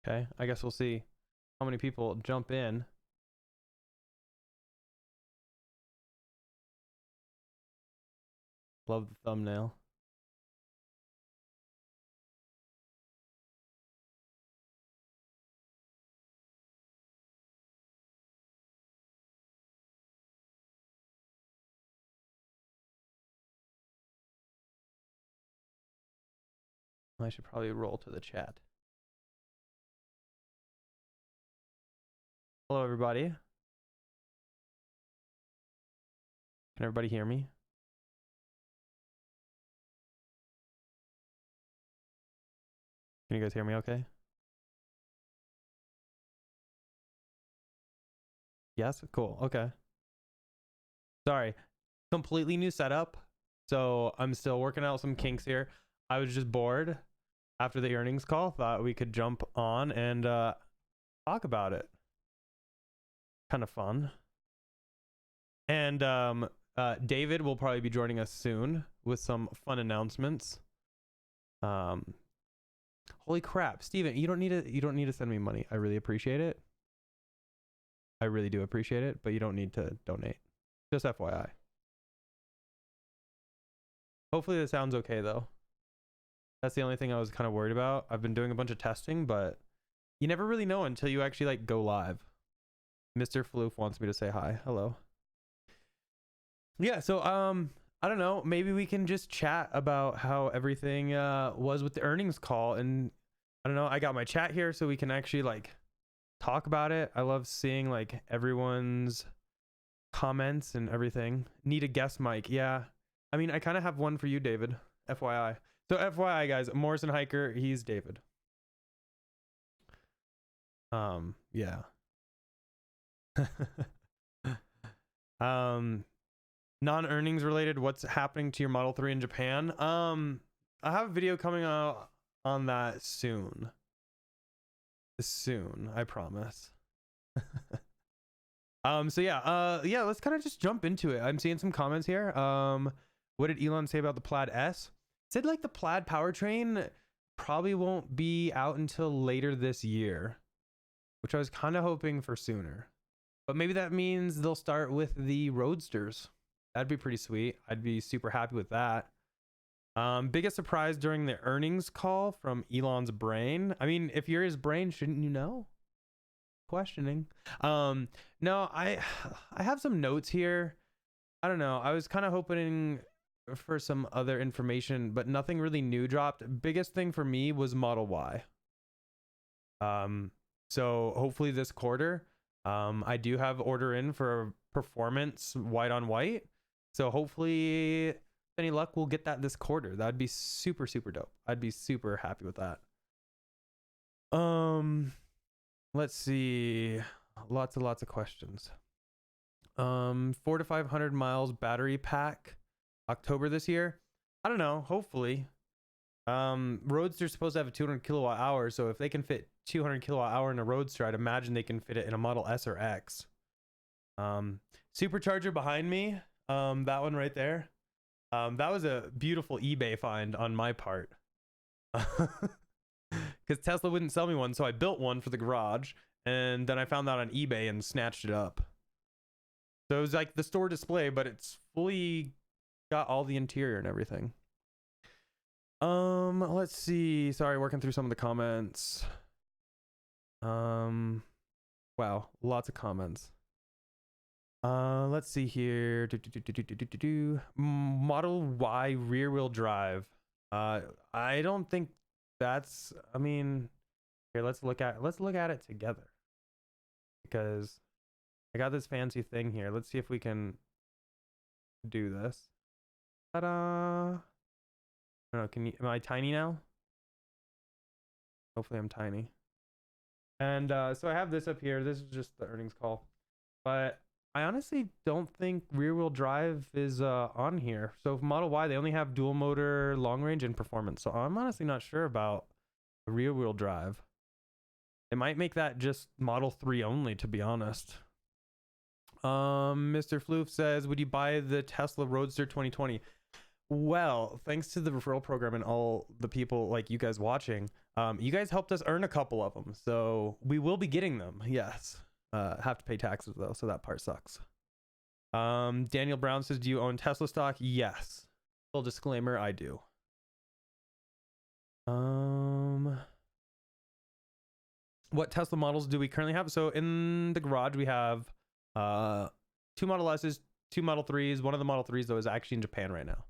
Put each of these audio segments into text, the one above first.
Okay, I guess we'll see how many people jump in. Love the thumbnail. I should probably roll to the chat. Hello, everybody. Can everybody hear me? Can you guys hear me okay? Yes? Cool. Okay. Sorry. Completely new setup. So I'm still working out some kinks here. I was just bored after the earnings call. Thought we could jump on and talk about it. Kind of fun. And David will probably be joining us soon with some fun announcements. Holy crap, Steven, you don't need to send me money. I really appreciate it. I really do appreciate it, but you don't need to donate. Just FYI. Hopefully this sounds okay though. That's the only thing I was kind of worried about. I've been doing a bunch of testing, but you never really know until you actually like go live. Mr. Floof wants me to say hi. Hello. Yeah, so I don't know, maybe we can just chat about how everything was with the earnings call. And I don't know, I got my chat here so we can actually like talk about it. I love seeing like everyone's comments and everything. Need a guest mic. Yeah, I mean, I kind of have one for you, David, FYI. So FYI guys, Morrison Hiker, he's David. Yeah. Non-earnings related, what's happening to your Model 3 in Japan? I have a video coming out on that soon, I promise. So yeah, let's kind of just jump into it. I'm seeing some comments here. What did Elon say about the Plaid S? Said like the Plaid powertrain probably won't be out until later this year, which I was kind of hoping for sooner, but maybe that means they'll start with the Roadsters. That'd be pretty sweet. I'd be super happy with that. Biggest surprise during the earnings call from Elon's brain. I mean, if you're his brain, shouldn't you know? Questioning. No, I have some notes here. I don't know. I was kind of hoping for some other information, but nothing really new dropped. Biggest thing for me was Model Y. So hopefully this quarter, I do have order in for performance white on white. So hopefully, any luck, we'll get that this quarter. That'd be super, super dope. I'd be super happy with that. Let's see. Lots of questions. 400 to 500 miles battery pack, October this year. I don't know. Hopefully. Roadster's supposed to have a 200 kilowatt hour. So if they can fit 200 kilowatt hour in a Roadster, I'd imagine they can fit it in a Model S or X. Supercharger behind me. That one right there. That was a beautiful eBay find on my part. Because Tesla wouldn't sell me one, so I built one for the garage, and then I found that on eBay and snatched it up. So it was like the store display, but it's fully got all the interior and everything. Let's see. Sorry, working through some of the comments. Wow, lots of comments. Let's see here. Model Y rear wheel drive. I don't think that's, I mean, here, let's look at it together, because I got this fancy thing here. Let's see if we can do this. Ta-da! I don't know, am I tiny now? Hopefully I'm tiny. And so I have this up here. This is just the earnings call, but I honestly don't think rear wheel drive is on here. So for Model Y, they only have dual motor, long range, and performance. So I'm honestly not sure about rear wheel drive. It might make that just Model 3 only, to be honest. Mr. Floof says, would you buy the Tesla Roadster 2020? Well, thanks to the referral program and all the people like you guys watching, You guys helped us earn a couple of them, so we will be getting them. Yes. Have to pay taxes though, so that part sucks. Daniel Brown says, do you own Tesla stock? Yes. Full disclaimer, I do. What Tesla models do we currently have? So in the garage we have 2 Model S's, 2 Model 3s. One of the Model 3s though is actually in Japan right now.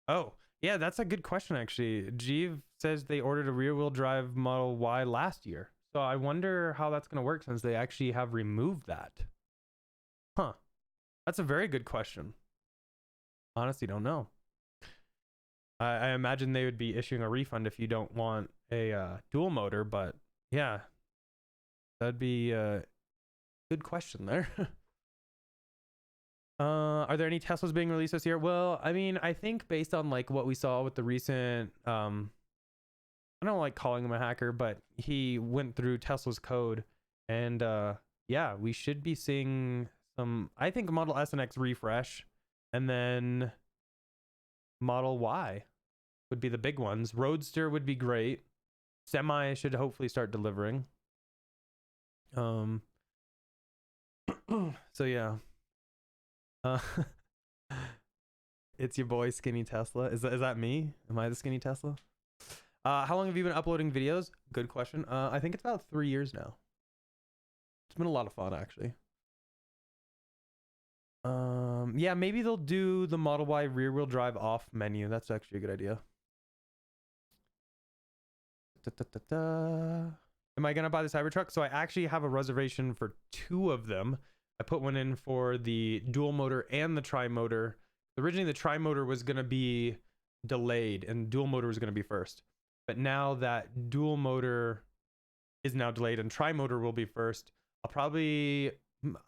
Oh, yeah, that's a good question actually. Jeev says they ordered a rear-wheel drive Model Y last year. So I wonder how that's going to work since they actually have removed that. Huh. That's a very good question. Honestly, don't know. I imagine they would be issuing a refund if you don't want a dual motor, but yeah, that'd be a good question there. Are there any Teslas being released this year? Well, I mean, I think based on like what we saw with the recent, I don't like calling him a hacker, but he went through Tesla's code, and yeah, we should be seeing some, I think Model S and X refresh, and then Model Y would be the big ones. Roadster would be great. Semi should hopefully start delivering. So yeah. It's your boy Skinny Tesla. Is that me? Am I the Skinny Tesla? How long have you been uploading videos? Good question. I think it's about 3 years now. It's been a lot of fun actually. Yeah, maybe they'll do the Model Y rear wheel drive off menu. That's actually a good idea. Am I gonna buy the Cybertruck? So I actually have a reservation for 2 of them. I put one in for the dual motor and the tri-motor. Originally the tri-motor was gonna be delayed and dual motor was gonna be first. But now that dual motor is now delayed and tri-motor will be first, I'll probably,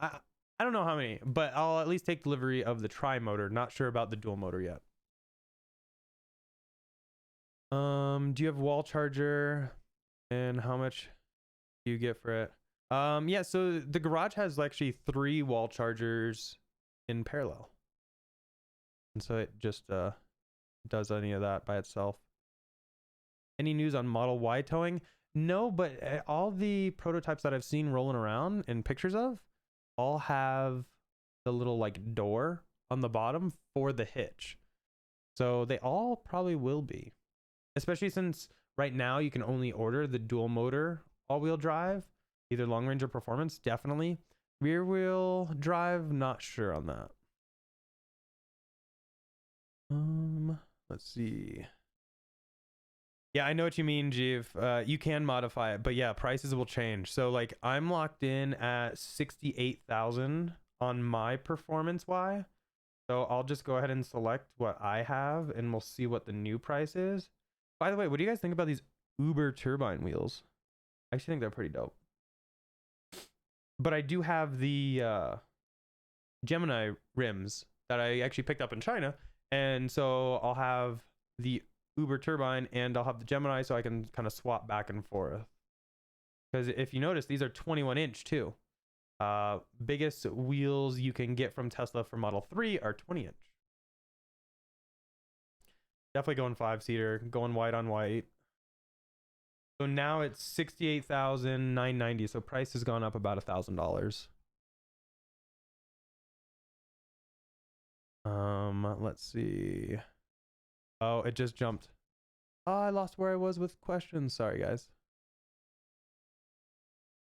I don't know how many, but I'll at least take delivery of the tri-motor. Not sure about the dual motor yet. Do you have wall charger, and how much do you get for it? Yeah, so the garage has actually 3 wall chargers in parallel, and so it just does any of that by itself. Any news on Model Y towing? No, but all the prototypes that I've seen rolling around in pictures of all have the little like door on the bottom for the hitch, so they all probably will be, especially since right now you can only order the dual motor all-wheel drive, either long range or performance. Definitely rear wheel drive, not sure on that. Let's see. Yeah, I know what you mean, Jeev. You can modify it, but yeah, prices will change. So like I'm locked in at 68,000 on my performance Y. So I'll just go ahead and select what I have and we'll see what the new price is. By the way, what do you guys think about these Uber turbine wheels? I actually think they're pretty dope. But I do have the Gemini rims that I actually picked up in China. And so I'll have the Uber turbine and I'll have the Gemini, so I can kind of swap back and forth. Because if you notice, these are 21-inch too. Biggest wheels you can get from Tesla for Model 3 are 20-inch. Definitely going 5-seater, going white on white. So now it's $68,990. So price has gone up about $1,000. Let's see. Oh, it just jumped. Oh, I lost where I was with questions. Sorry, guys.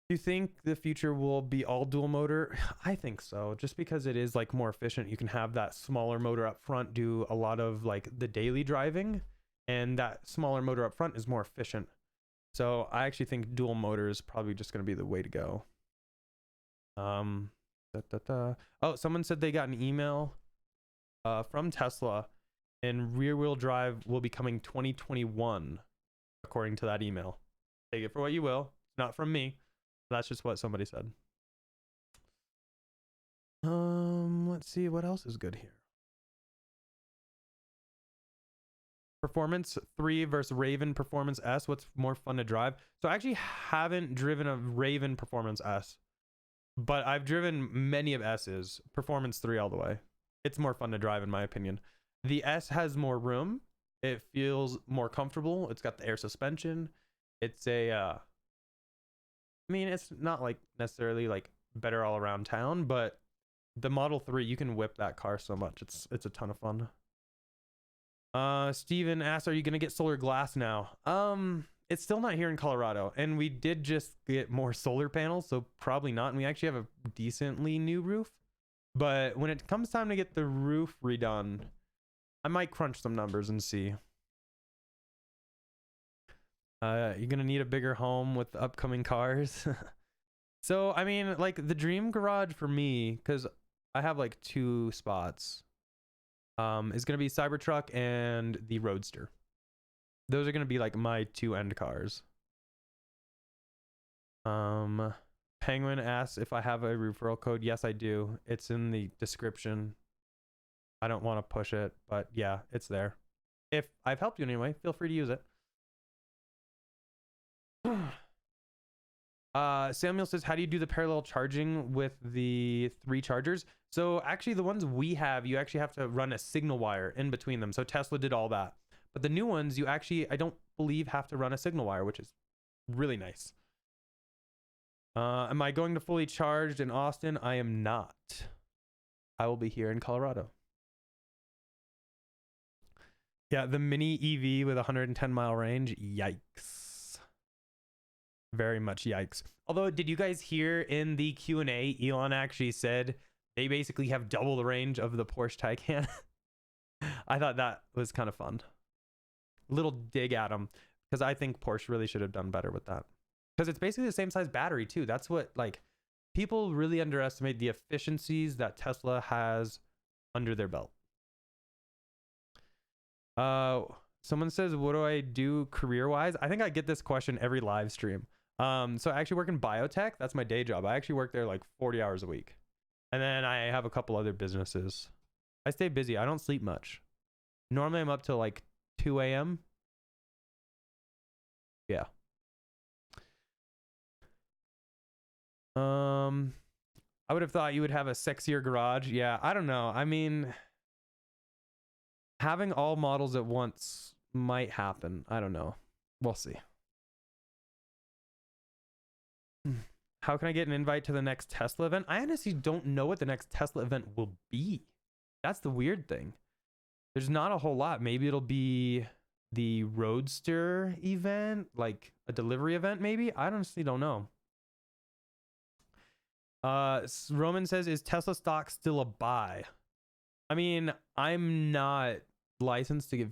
Do you think the future will be all dual motor? I think so, just because it is like more efficient. You can have that smaller motor up front do a lot of like the daily driving, and that smaller motor up front is more efficient. So I actually think dual motor is probably just going to be the way to go. Oh, someone said they got an email from Tesla, and rear wheel drive will be coming 2021, according to that email. Take it for what you will. It's not from me. That's just what somebody said. Let's see what else is good here. Performance 3 versus Raven Performance S. What's more fun to drive? So I actually haven't driven a Raven Performance S, but I've driven many of S's. Performance 3 all the way. It's more fun to drive in my opinion. The S has more room. It feels more comfortable. It's got the air suspension. It's a I mean, it's not like necessarily like better all around town, but the Model 3, you can whip that car so much. It's a ton of fun. Steven asks, are you gonna get solar glass now? It's still not here in Colorado, and we did just get more solar panels, so probably not. And we actually have a decently new roof, but when it comes time to get the roof redone, I might crunch some numbers and see. You're gonna need a bigger home with the upcoming cars. So I mean, like the dream garage for me, because I have like 2 spots, is gonna be Cybertruck and the Roadster. Those are gonna be like my 2 end cars. Penguin asks if I have a referral code. Yes, I do. It's in the description. I don't want to push it, but yeah, it's there. If I've helped you in any way, feel free to use it. Samuel says, how do you do the parallel charging with the 3 chargers? So actually the ones we have, you actually have to run a signal wire in between them. So Tesla did all that. But the new ones, you actually, I don't believe, have to run a signal wire, which is really nice. Am I going to fully charged in Austin? I am not. I will be here in Colorado. Yeah, the mini EV with 110-mile range. Yikes. Very much yikes. Although, did you guys hear in the Q&A, Elon actually said they basically have double the range of the Porsche Taycan? I thought that was kind of fun. Little dig at them, because I think Porsche really should have done better with that. Because it's basically the same size battery too. That's what, like, people really underestimate the efficiencies that Tesla has under their belt. Someone says, what do I do career-wise? I think I get this question every live stream. So I actually work in biotech. That's my day job. I actually work there like 40 hours a week. And then I have a couple other businesses. I stay busy. I don't sleep much. Normally I'm up till like 2 a.m. Yeah. I would have thought you would have a sexier garage. Yeah, I don't know. I mean, having all models at once might happen. I don't know. We'll see. How can I get an invite to the next Tesla event? I honestly don't know what the next Tesla event will be. That's the weird thing. There's not a whole lot. Maybe it'll be the Roadster event, like a delivery event maybe. I honestly don't know. Roman says, is Tesla stock still a buy? I mean, I'm not licensed to give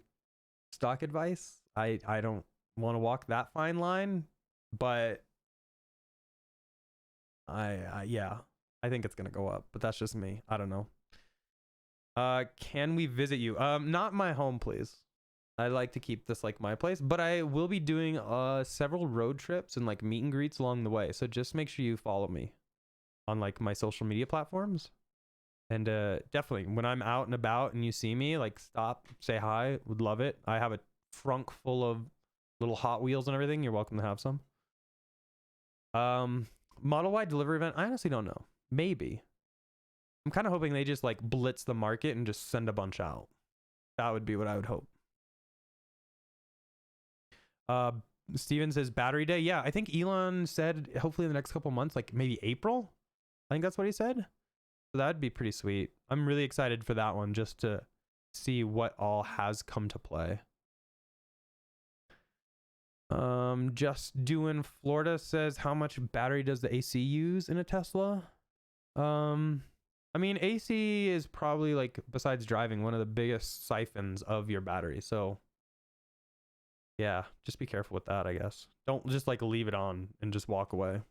stock advice. I don't want to walk that fine line, but yeah, I think it's gonna go up, but that's just me. I don't know. Can we visit you? Not my home, please. I like to keep this like my place, but I will be doing several road trips and like meet and greets along the way. So just make sure you follow me on like my social media platforms. And definitely when I'm out and about and you see me, like stop, say hi, would love it. I have a trunk full of little Hot Wheels and everything. You're welcome to have some. Model Y delivery event, I honestly don't know. Maybe. I'm kind of hoping they just like blitz the market and just send a bunch out. That would be what I would hope. Steven says battery day. Yeah, I think Elon said hopefully in the next couple months, like maybe April. I think that's what he said. So that'd be pretty sweet. I'm really excited for that one, just to see what all has come to play. Just doing Florida says, how much battery does the AC use in a Tesla? I mean, AC is probably like, besides driving, one of the biggest siphons of your battery. So yeah, just be careful with that, I guess. Don't just like leave it on and just walk away.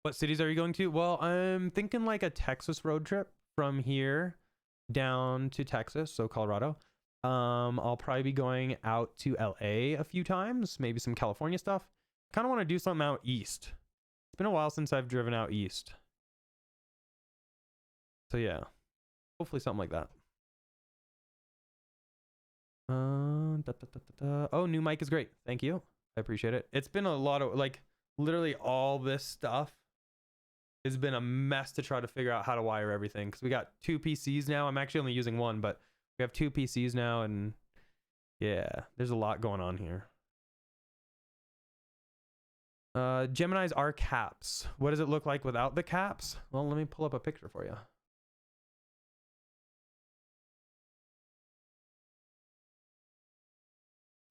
What cities are you going to? Well, I'm thinking like a Texas road trip from here down to Texas, so Colorado. I'll probably be going out to LA a few times, maybe some California stuff. Kind of want to do something out east. It's been a while since I've driven out east. So yeah, hopefully something like that. Oh, new mic is great. Thank you. I appreciate it. It's been a lot of like literally all this stuff has been a mess to try to figure out how to wire everything, because we got 2 PCs now. I'm actually only using one, but we have 2 PCs now, and yeah, there's a lot going on here. Geminis are caps. What does it look like without the caps? Well, let me pull up a picture for you.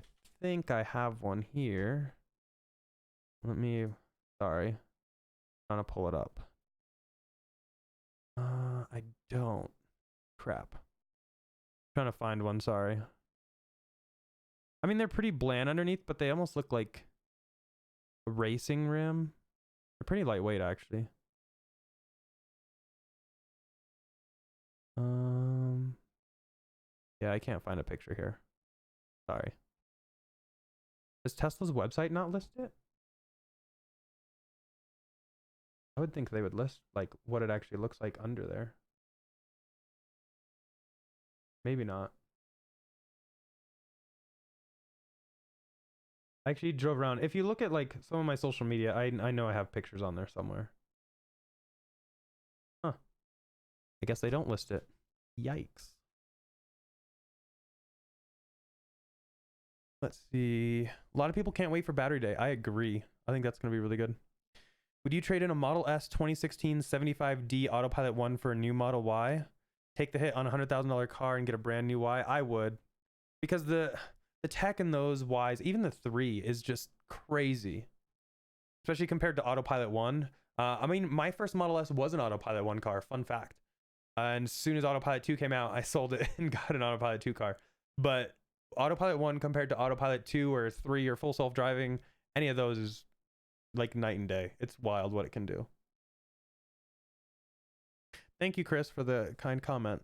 I think I have one here. Sorry. I'm trying to pull it up. I don't. Crap. I'm trying to find one, sorry. I mean, they're pretty bland underneath, but they almost look like a racing rim. They're pretty lightweight, actually. Yeah, I can't find a picture here. Sorry. Does Tesla's website not list it? I would think they would list like what it actually looks like under there. Maybe not. I actually drove around. If you look at like some of my social media, I know I have pictures on there somewhere. Huh. I guess they don't list it. Yikes. Let's see. A lot of people can't wait for battery day. I agree. I think that's going to be really good. Would you trade in a Model S 2016 75D Autopilot 1 for a new Model Y? Take the hit on a $100,000 car and get a brand new Y? I would. Because the tech in those Ys, even the 3, is just crazy. Especially compared to Autopilot 1. I mean, my first Model S was an Autopilot 1 car. Fun fact. And as soon as Autopilot 2 came out, I sold it and got an Autopilot 2 car. But Autopilot 1 compared to Autopilot 2 or 3 or full self-driving, any of those is like night and day. It's wild what it can do. Thank you, Chris, for the kind comment.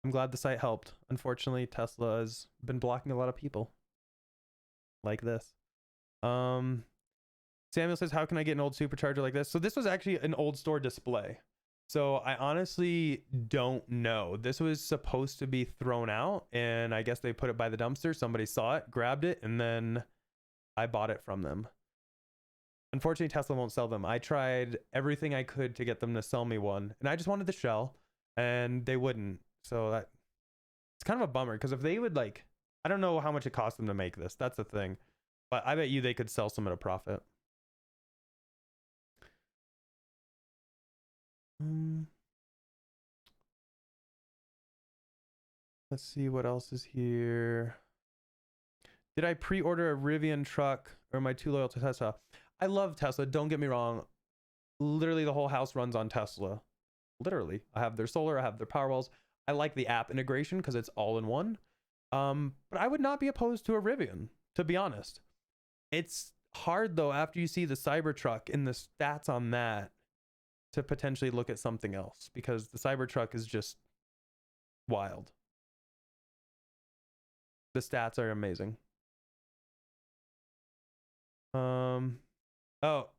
I'm glad the site helped. Unfortunately, Tesla has been blocking a lot of people like this. Samuel says, how can I get an old supercharger like this? So this was actually an old store display. So I honestly don't know. This was supposed to be thrown out, and I guess they put it by the dumpster. Somebody saw it, grabbed it, and then I bought it from them. Unfortunately, Tesla won't sell them. I tried everything I could to get them to sell me one, and I just wanted the shell, and they wouldn't. So that it's kind of a bummer, because if they would, like, I don't know how much it cost them to make this. That's the thing. But I bet you they could sell some at a profit. Let's see what else is here. Did I pre-order a Rivian truck, or am I too loyal to Tesla? I love Tesla, don't get me wrong. Literally the whole house runs on Tesla. Literally. I have their solar, I have their Powerwalls. I like the app integration because it's all in one. But I would not be opposed to a Rivian, to be honest. It's hard though, after you see the Cybertruck and the stats on that, to potentially look at something else, because the Cybertruck is just wild. The stats are amazing. Oh,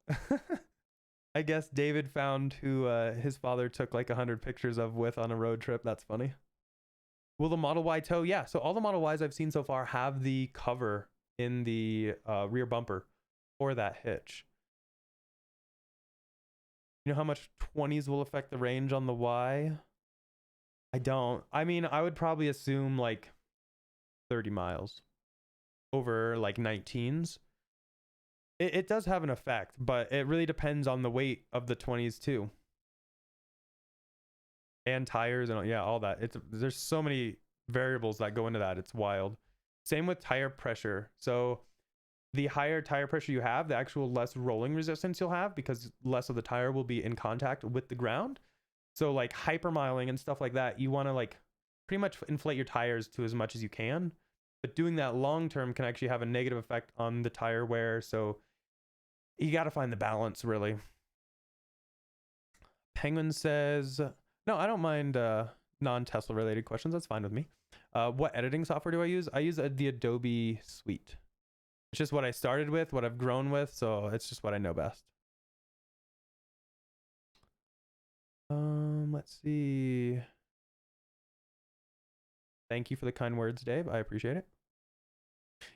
I guess David found who his father took like 100 pictures of with on a road trip. That's funny. Will the Model Y tow? Yeah, so all the Model Ys I've seen so far have the cover in the rear bumper for that hitch. You know how much 20s will affect the range on the Y? I don't. I mean, I would probably assume like 30 miles over like 19s. It does have an effect, but it really depends on the weight of the 20s too. And tires and yeah, all that. There's so many variables that go into that. It's wild. Same with tire pressure. So the higher tire pressure you have, the actual less rolling resistance you'll have, because less of the tire will be in contact with the ground. So like hypermiling and stuff like that, you want to like pretty much inflate your tires to as much as you can. But doing that long term can actually have a negative effect on the tire wear. So you got to find the balance, really. Penguin says, no, I don't mind non-Tesla related questions. That's fine with me. What editing software do I use? I use the Adobe Suite. It's just what I started with, what I've grown with. So it's just what I know best. Let's see. Thank you for the kind words, Dave. I appreciate it.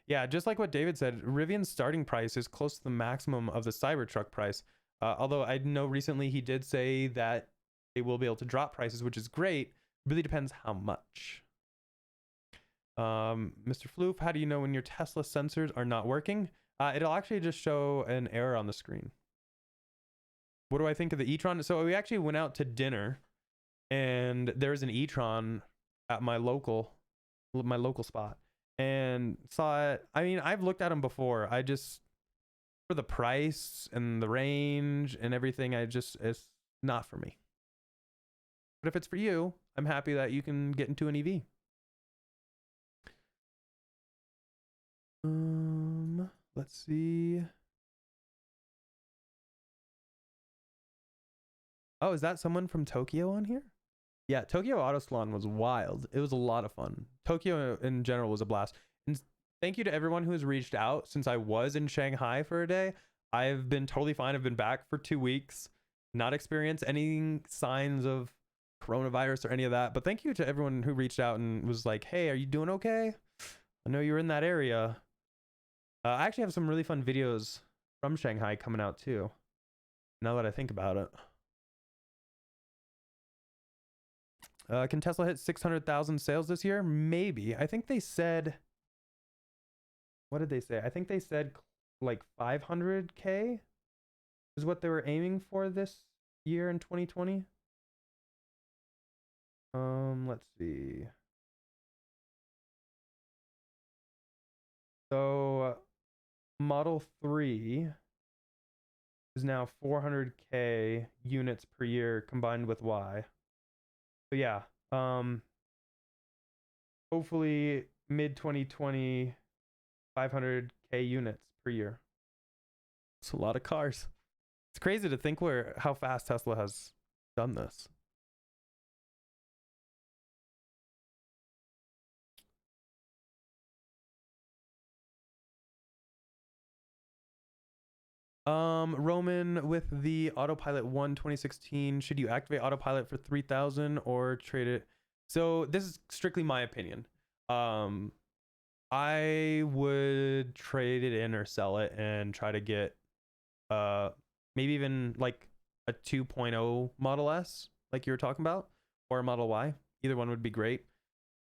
Yeah, just like what David said, Rivian's starting price is close to the maximum of the Cybertruck price. Although I know recently he did say that they will be able to drop prices, which is great. Really depends how much. Mr. Floof, how do you know when your Tesla sensors are not working? It'll actually just show an error on the screen. What do I think of the e-tron? So we actually went out to dinner, and there's an e-tron at my local spot, and saw it. I mean, I've looked at them before. I just, for the price and the range and everything, it's not for me. But if it's for you, I'm happy that you can get into an EV. Let's see. Oh, is that someone from Tokyo on here? Yeah, Tokyo Auto Salon was wild. It was a lot of fun. Tokyo in general was a blast. And thank you to everyone who has reached out since I was in Shanghai for a day. I've been totally fine. I've been back for 2 weeks, not experienced any signs of coronavirus or any of that. But thank you to everyone who reached out and was like, hey, are you doing okay? I know you're in that area. I actually have some really fun videos from Shanghai coming out too, now that I think about it. Can Tesla hit 600,000 sales this year? Maybe. I think they said, what did they say? I think they said like 500K is what they were aiming for this year in 2020. Let's see. So Model 3 is now 400K units per year combined with Y. So yeah, hopefully mid 2020, 500K units per year. It's a lot of cars. It's crazy to think how fast Tesla has done this. Roman, with the Autopilot 1 2016, should you activate Autopilot for 3,000 or trade it? So this is strictly my opinion. I would trade it in or sell it and try to get maybe even like a 2.0 Model S, like you were talking about, or a Model Y. Either one would be great.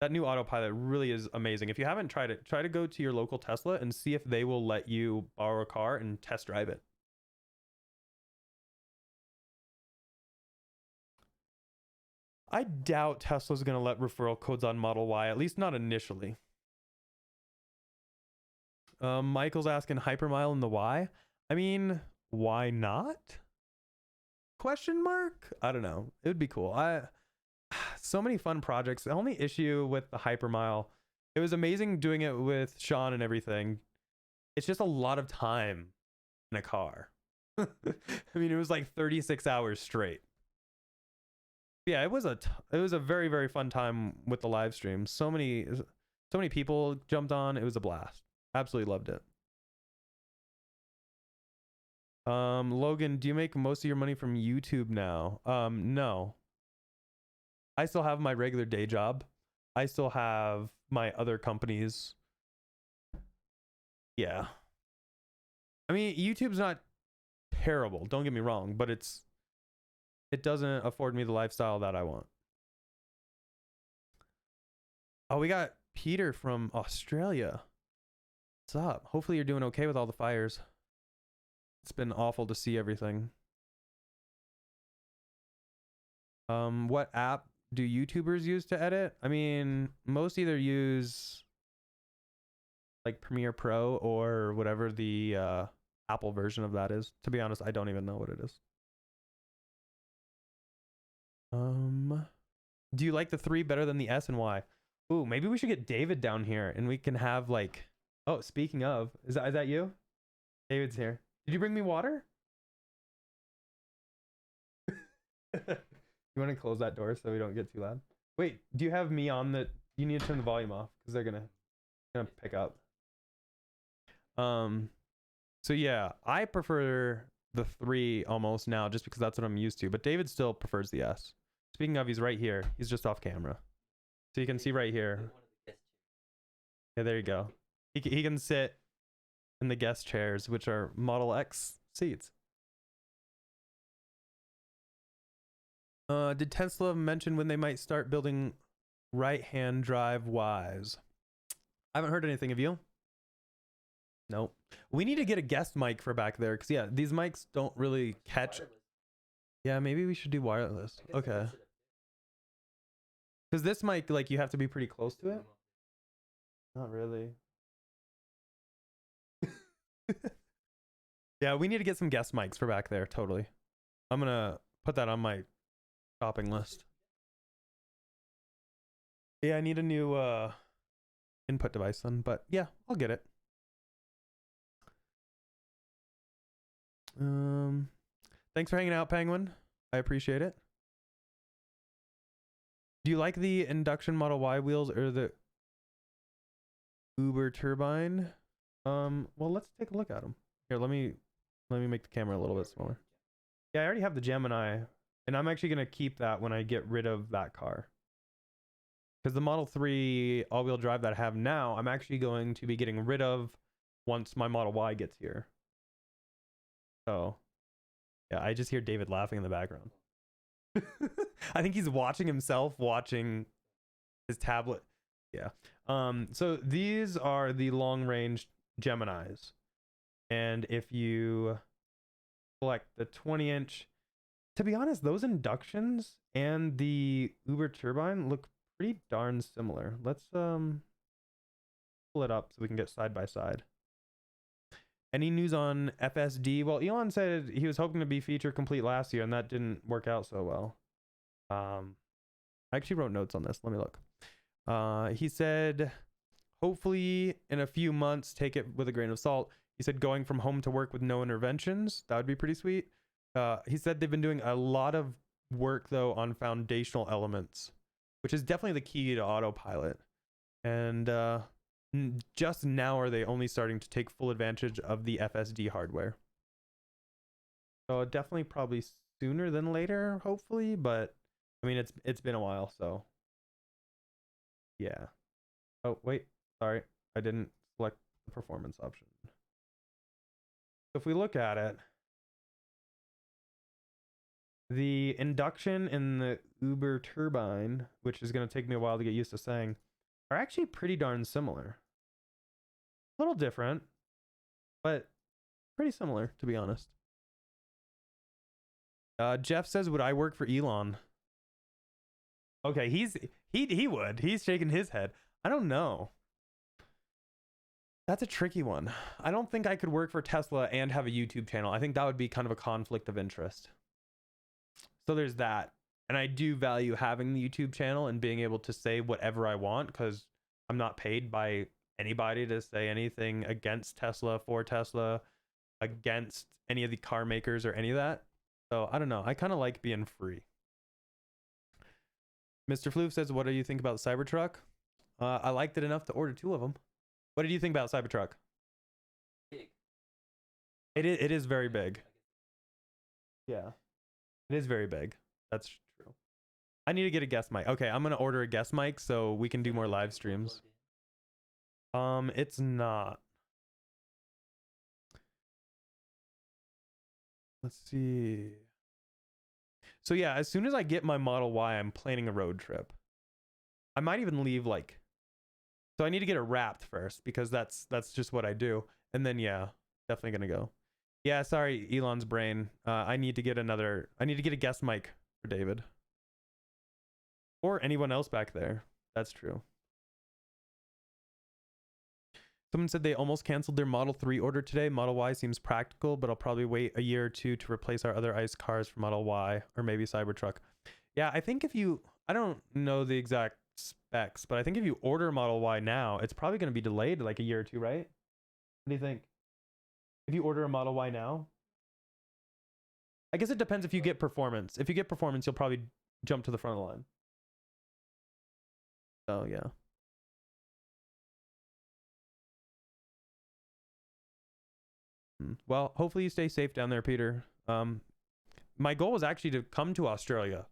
That new Autopilot really is amazing. If you haven't tried it, try to go to your local Tesla and see if they will let you borrow a car and test drive it. I doubt Tesla's going to let referral codes on Model Y, at least not initially. Michael's asking Hypermile in the Y. I mean, why not? Question mark? I don't know. It would be cool. So many fun projects. The only issue with the Hypermile, it was amazing doing it with Sean and everything. It's just a lot of time in a car. I mean, it was like 36 hours straight. Yeah, it was a very, very fun time with the live stream. So many people jumped on. It was a blast. Absolutely loved it. Logan, do you make most of your money from YouTube now? No. I still have my regular day job. I still have my other companies. Yeah. I mean, YouTube's not terrible, don't get me wrong, but it doesn't afford me the lifestyle that I want. Oh, we got Peter from Australia. What's up? Hopefully you're doing okay with all the fires. It's been awful to see everything. What app do YouTubers use to edit? I mean, most either use like Premiere Pro or whatever the Apple version of that is. To be honest, I don't even know what it is. Do you like the 3 better than the S and Y? Ooh, maybe we should get David down here and we can have like, oh, speaking of, is that you? David's here. Did you bring me water? You want to close that door so we don't get too loud? Wait, do you have me on the, you need to turn the volume off because they're gonna pick up. So yeah, I prefer the 3 almost now just because that's what I'm used to, but David still prefers the S. Speaking of, he's right here. He's just off camera. So you can see right here. Yeah, there you go. He can sit in the guest chairs, which are Model X seats. Did Tesla mention when they might start building right-hand drive Ys? I haven't heard anything. Of you? Nope. We need to get a guest mic for back there, because yeah, these mics don't really catch. Yeah, maybe we should do wireless. Okay. Because this mic, like, you have to be pretty close to it. Not really. Yeah, we need to get some guest mics for back there. Totally. I'm gonna put that on my shopping list. Yeah, I need a new input device then, but yeah, I'll get it. Thanks for hanging out, Penguin. I appreciate it. Do you like the induction Model Y wheels or the Uber turbine? Well, let's take a look at them. Here, let me make the camera a little bit smaller. Yeah, I already have the Gemini, and I'm actually gonna keep that when I get rid of that car. Because the Model 3 all-wheel drive that I have now, I'm actually going to be getting rid of once my Model Y gets here. So, yeah, I just hear David laughing in the background. I think he's watching himself watching his tablet. Yeah. So these are the long-range Geminis. And if you select the 20-inch, to be honest, those inductions and the Uber turbine look pretty darn similar. Let's pull it up so we can get side by side. Any news on FSD? Well, Elon said he was hoping to be feature complete last year, and that didn't work out so well. I actually wrote notes on this. Let me look. He said, hopefully in a few months, take it with a grain of salt. He said going from home to work with no interventions. That would be pretty sweet. He said they've been doing a lot of work, though, on foundational elements, which is definitely the key to autopilot. And just now are they only starting to take full advantage of the FSD hardware. So definitely probably sooner than later, hopefully, but I mean it's been a while, so yeah. Oh wait, sorry, I didn't select the performance option. If we look at it, the induction and the Uber turbine, which is going to take me a while to get used to saying, are actually pretty darn similar. A little different, but pretty similar, to be honest. Jeff says, would I work for Elon? Okay, he would. He's shaking his head. I don't know. That's a tricky one. I don't think I could work for Tesla and have a YouTube channel. I think that would be kind of a conflict of interest. So there's that. And I do value having the YouTube channel and being able to say whatever I want, because I'm not paid by anybody to say anything against Tesla, for Tesla, against any of the car makers or any of that. So I don't know. I kind of like being free. Mr. Floof says, what do you think about the Cybertruck? I liked it enough to order 2 of them. What did you think about Cybertruck? Big. It is very big. Yeah. It is very big. That's true. I need to get a guest mic. Okay, I'm going to order a guest mic so we can do more live streams. It's not. Let's see. So yeah, as soon as I get my Model Y, I'm planning a road trip. I might even leave so I need to get it wrapped first, because that's just what I do. And then yeah, definitely gonna go. Yeah, sorry, Elon's brain. I need to get a guest mic for David. Or anyone else back there. That's true. Someone said they almost canceled their Model 3 order today. Model Y seems practical, but I'll probably wait a year or 2 to replace our other ICE cars for Model Y or maybe Cybertruck. Yeah, I think I don't know the exact specs, but I think if you order Model Y now, it's probably going to be delayed like a year or 2, right? What do you think? If you order a Model Y now? I guess it depends if you get performance. If you get performance, you'll probably jump to the front of the line. So, yeah. Well, hopefully you stay safe down there, Peter. My goal was actually to come to Australia.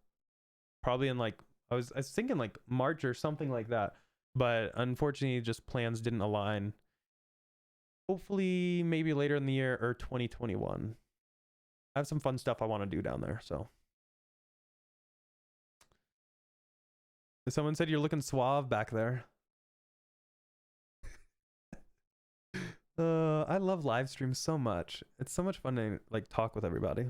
Probably in I was thinking March or something like that. But unfortunately, just plans didn't align. Hopefully, maybe later in the year or 2021. I have some fun stuff I want to do down there, so. Someone said you're looking suave back there. I love live streams so much. It's so much fun to like talk with everybody.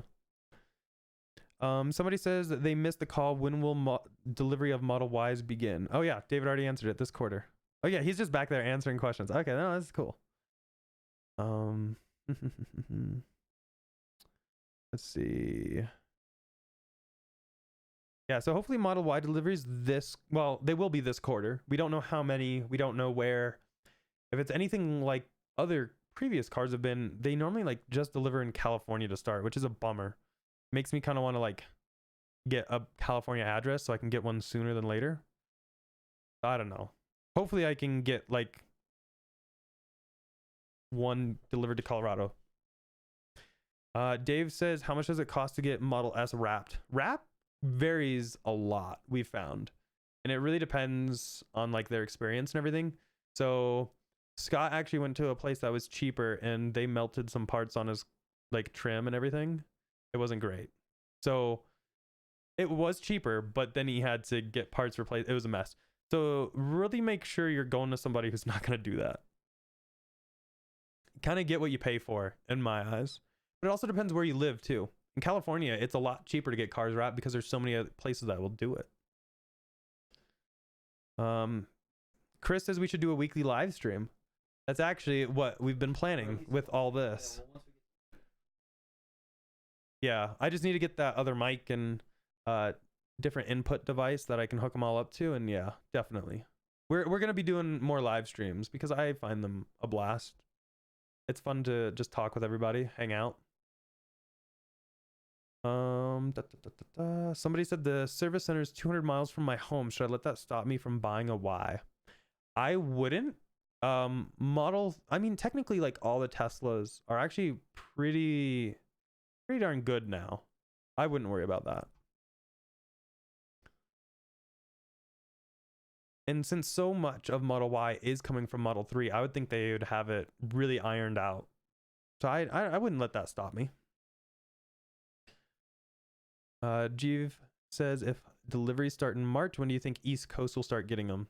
Somebody says that they missed the call. When will delivery of Model Ys begin? Oh yeah, David already answered it this quarter. Oh yeah, he's just back there answering questions. Okay, no, that's cool. Let's see. Yeah, so hopefully Model Y deliveries they will be this quarter. We don't know how many, we don't know where. If it's anything like other previous cars have been, they normally like just deliver in California to start, which is a bummer. Makes me kind of want to like get a California address so I can get one sooner than later. I don't know. Hopefully I can get like one delivered to Colorado. Dave says, how much does it cost to get Model S wrapped? Wrap varies a lot, we've found. And it really depends on like their experience and everything. So Scott actually went to a place that was cheaper and they melted some parts on his like trim and everything. It wasn't great. So it was cheaper, but then he had to get parts replaced. It was a mess. So really make sure you're going to somebody who's not going to do that. Kind of get what you pay for, in my eyes. But it also depends where you live too. In California, it's a lot cheaper to get cars wrapped because there's so many other places that will do it. Chris says we should do a weekly live stream. That's actually what we've been planning with all this. Yeah, I just need to get that other mic and different input device that I can hook them all up to, and yeah, definitely. We're gonna be doing more live streams because I find them a blast. It's fun to just talk with everybody, hang out. Somebody said the service center is 200 miles from my home. Should I let that stop me from buying a Y? I wouldn't. I mean, technically, like all the Teslas are actually pretty darn good now. I wouldn't worry about that. And since so much of Model Y is coming from Model 3, I would think they would have it really ironed out. So I wouldn't let that stop me. Jeev says, if deliveries start in March, when do you think East Coast will start getting them?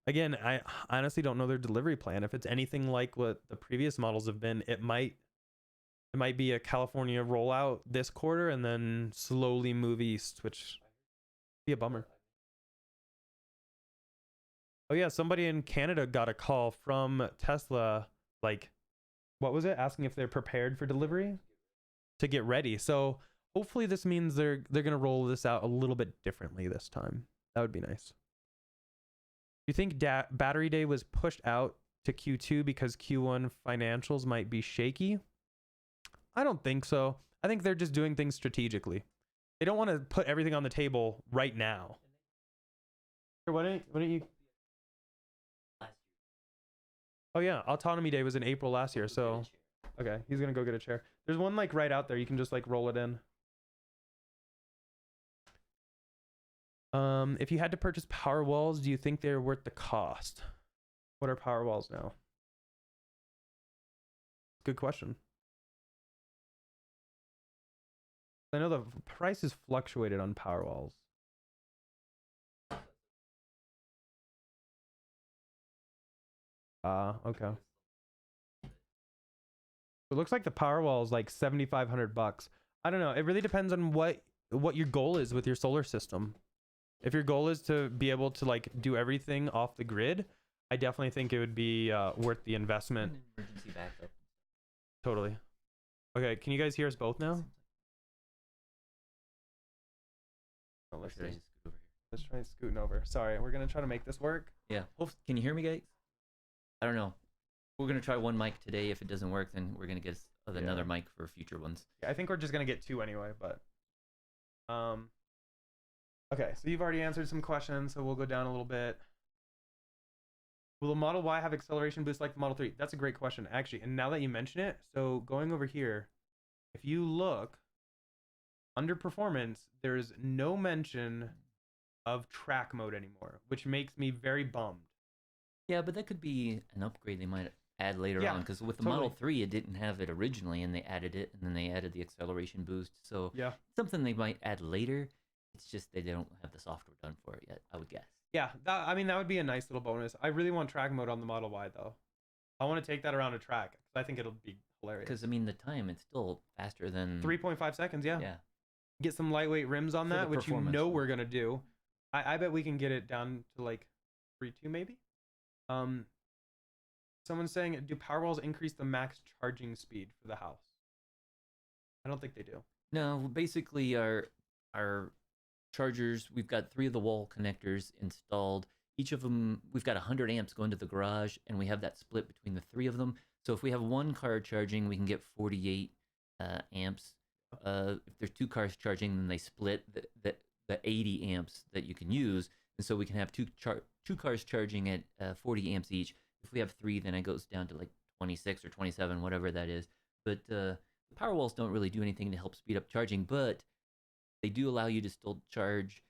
Again, I honestly don't know their delivery plan. If it's anything like what the previous models have been, it might be a California rollout this quarter and then slowly move east, which would be a bummer. Oh yeah, somebody in Canada got a call from Tesla, like, what was it? Asking if they're prepared for delivery to get ready. So hopefully this means they're gonna roll this out a little bit differently this time. That would be nice. Do you think battery day was pushed out to Q2 because Q1 financials might be shaky? I don't think so. I think they're just doing things strategically. They don't want to put everything on the table right now. Why don't you? Oh yeah, Autonomy Day was in April last year, so okay, he's gonna go get a chair. There's one like right out there. You can just like roll it in. If you had to purchase power walls, do you think they're worth the cost? What are power walls now? Good question. I know the price has fluctuated on power walls. Okay. It looks like the power wall is like $7,500. I don't know. It really depends on what your goal is with your solar system. If your goal is to be able to like do everything off the grid, I definitely think it would be worth the investment. Emergency backup. Totally. Okay, can you guys hear us both now? Oh, let's try scooting over. Sorry, we're gonna try to make this work. Yeah. Can you hear me, guys? I don't know. We're gonna try one mic today. If it doesn't work, then we're gonna get another mic for future ones. Yeah, I think we're just gonna get two anyway. But okay, so you've already answered some questions, so we'll go down a little bit. Will the Model Y have acceleration boost like the Model 3? That's a great question, actually. And now that you mention it, so going over here, if you look under performance, there's no mention of track mode anymore, which makes me very bummed. Yeah, but that could be an upgrade they might add later on, because with the Model 3, it didn't have it originally, and they added it, and then they added the acceleration boost. So yeah, something they might add later. It's just they don't have the software done for it yet, I would guess. Yeah, I mean, that would be a nice little bonus. I really want track mode on the Model Y, though. I want to take that around a track. I think it'll be hilarious. Because, I mean, the time, it's still faster than... 3.5 seconds, yeah. Yeah. Get some lightweight rims on For that, the which you performance. know we're going to do. I bet we can get it down to like 3.2 maybe. Someone's saying, do Powerwalls increase the max charging speed for the house? I don't think they do. No, basically our chargers, we've got 3 of the wall connectors installed. Each of them, we've got 100 amps going to the garage, and we have that split between the 3 of them. So if we have one car charging, we can get 48 amps. If there's 2 cars charging, then they split the 80 amps that you can use, and so we can have 2 cars charging at 40 amps each. If we have 3, then it goes down to like 26 or 27, whatever that is. But the Powerwalls don't really do anything to help speed up charging, but they do allow you to still charge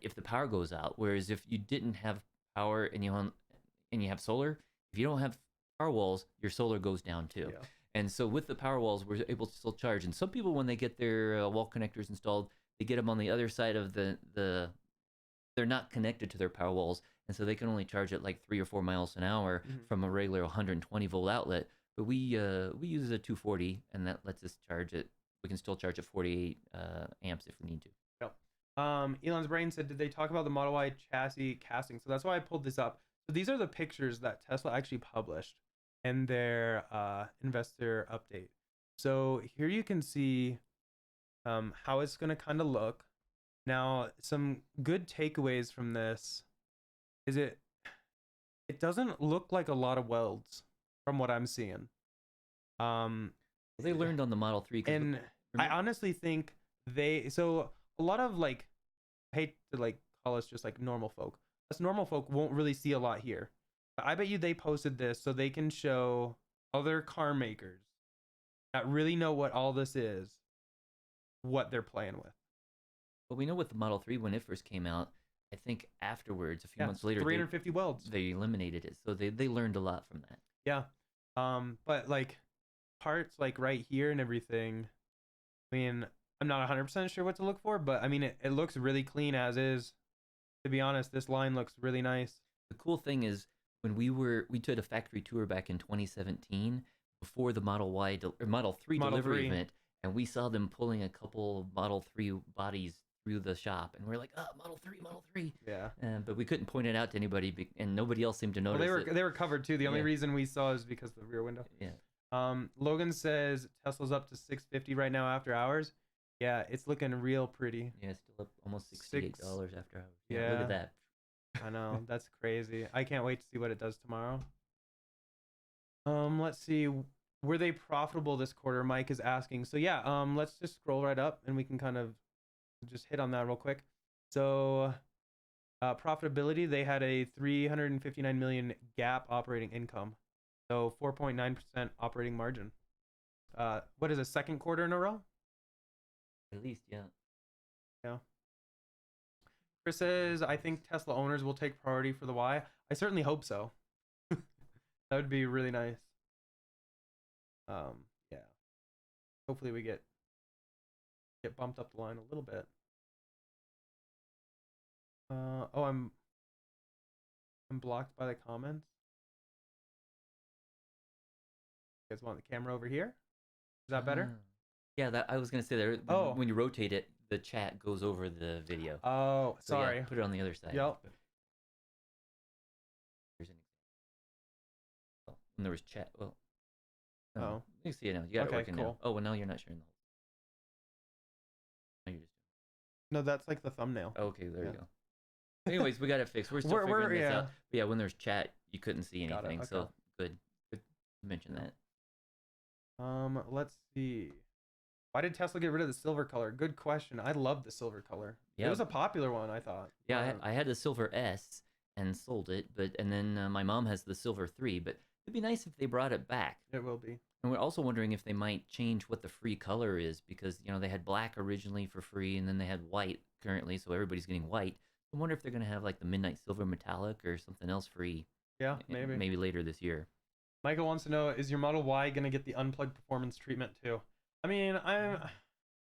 if the power goes out. Whereas if you didn't have power and you have solar, if you don't have Powerwalls, your solar goes down too. Yeah. And so with the Powerwalls, we're able to still charge. And some people, when they get their wall connectors installed, they get them on the other side of the they're not connected to their Powerwalls, and so they can only charge at like 3 or 4 miles an hour from a regular 120 volt outlet. But we use a 240, and that lets us charge it. We can still charge at 48 amps if we need to. Yep. Elon's brain said, did they talk about the Model Y chassis casting? So that's why I pulled this up. So these are the pictures that Tesla actually published in their investor update. So here you can see how it's going to kind of look. Now, some good takeaways from this is it doesn't look like a lot of welds from what I'm seeing. They learned on the Model 3. And I honestly think so a lot of like, I hate to like call us just like normal folk. Us normal folk won't really see a lot here. But I bet you they posted this so they can show other car makers that really know what all this is, what they're playing with. But we know with the Model 3, when it first came out, I think afterwards, a few months later, 350 welds. They eliminated it. So they learned a lot from that. Yeah. But like parts like right here and everything, I mean, I'm not 100% sure what to look for, but I mean, it looks really clean as is. To be honest, this line looks really nice. The cool thing is when we took a factory tour back in 2017 before the Model 3 delivery event, and we saw them pulling a couple Model 3 bodies through the shop, and we're like, oh, Model 3. Yeah. But we couldn't point it out to anybody, and nobody else seemed to notice it. They were covered too. The only reason we saw is because of the rear window. Yeah. Logan says Tesla's up to 650 right now after hours. Yeah, it's looking real pretty. Yeah, it's still up almost $68 after hours. Yeah. Look at that. I know, that's crazy. I can't wait to see what it does tomorrow. Let's see. Were they profitable this quarter? Mike is asking. So yeah, let's just scroll right up and we can kind of just hit on that real quick. So profitability, they had a 359 million GAAP operating income. So 4.9% operating margin. What is a second quarter in a row? At least, yeah. Yeah. Chris says, I think Tesla owners will take priority for the Y. I certainly hope so. That would be really nice. Yeah. Hopefully we get bumped up the line a little bit. Oh, I'm blocked by the comments. You guys want the camera over here? Is that better? Yeah, I was gonna say there. Oh. When you rotate it, the chat goes over the video. Oh, So, sorry. yeah, put it on the other side. Yep. Here's an example. And there was chat. Well, no, Oh. you can see it now. You got it Okay, working cool. now. Oh, well, now you're not sharing the whole. Now you're just. No, that's like the thumbnail. Okay, there Yeah. you go. Anyways, we got it fixed. We're still figuring this out. But yeah, when there's chat, you couldn't see Got it, anything. okay. So good to mention that. Let's see. Why did Tesla get rid of the silver color? Good question. I love the silver color. Yeah. It was a popular one, I thought. Yeah, I had the silver S and sold it, and then my mom has the silver 3. But it'd be nice if they brought it back. It will be. And we're also wondering if they might change what the free color is, because they had black originally for free, and then they had white currently, so everybody's getting white. I wonder if they're gonna have like the midnight silver metallic or something else free. Yeah, maybe. Maybe later this year. Michael wants to know, is your Model Y gonna get the unplugged performance treatment too? I mean,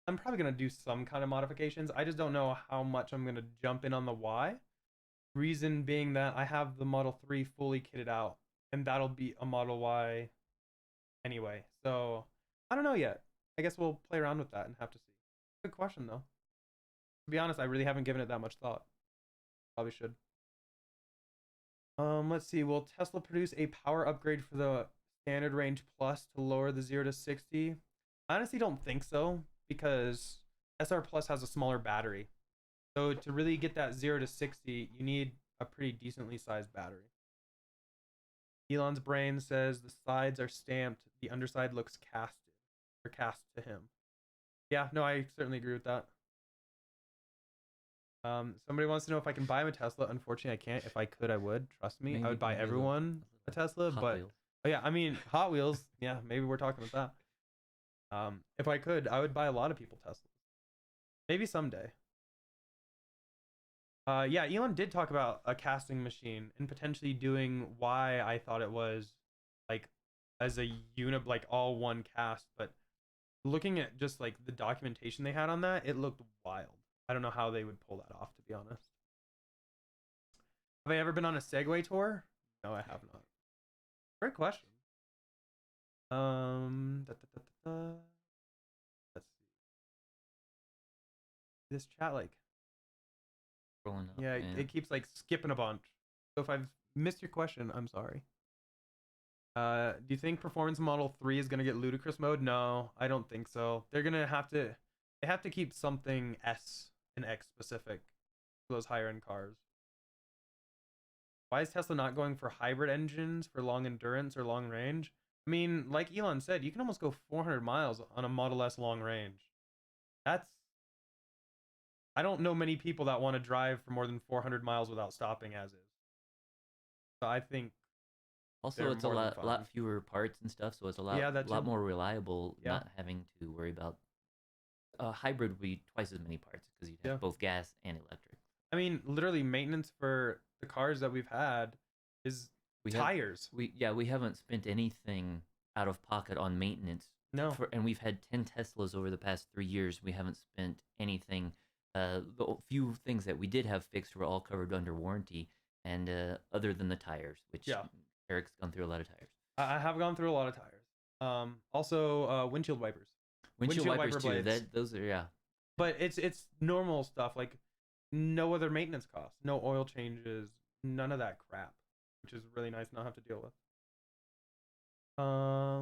I'm probably gonna do some kind of modifications. I just don't know how much I'm gonna jump in on the Y. Reason being that I have the Model 3 fully kitted out, and that'll be a Model Y anyway. So I don't know yet. I guess we'll play around with that and have to see. Good question though. To be honest, I really haven't given it that much thought. Probably should. Let's see. Will Tesla produce a power upgrade for the standard range plus to lower the 0 to 60? I honestly don't think so because SR Plus has a smaller battery. So to really get that 0 to 60, you need a pretty decently sized battery. Elon's brain says the sides are stamped, the underside looks casted or cast to him. Yeah, no, I certainly agree with that. Somebody wants to know if I can buy him a Tesla. Unfortunately, I can't. If I could, I would. Trust me. I would buy everyone a Tesla, but oh yeah, I mean Hot Wheels. Yeah, maybe we're talking about that. If I could, I would buy a lot of people Teslas. Maybe someday. Yeah, Elon did talk about a casting machine and potentially doing why I thought it was like as a unit, like all one cast, but looking at just like the documentation they had on that, it looked wild. I don't know how they would pull that off, to be honest. Have I ever been on a Segway tour? No, I have not. Great question. Let's see. This chat like Rolling up, yeah, it keeps like skipping a bunch. So if I've missed your question, I'm sorry. Do you think Performance Model 3 is gonna get ludicrous mode? No, I don't think so. They're gonna have to they have to keep something S and X specific for those higher end cars. Why is Tesla not going for hybrid engines for long endurance or long range? I mean, like Elon said, you can almost go 400 miles on a Model S long range. That's I don't know many people that want to drive for more than 400 miles without stopping as is. So I think also it's a lot fewer parts and stuff, so it's a lot more reliable. Yeah. Not having to worry about a hybrid would be twice as many parts because you'd have both gas and electric. I mean, literally maintenance for the cars that we've had is tires. We haven't spent anything out of pocket on maintenance. No. And we've had 10 Teslas over the past 3 years. We haven't spent anything. The few things that we did have fixed were all covered under warranty, and other than the tires, which Eric's gone through a lot of tires. I have gone through a lot of tires. Also, windshield wipers. Windshield wipers too. Those are But it's normal stuff, like no other maintenance costs, no oil changes, none of that crap, which is really nice not have to deal with.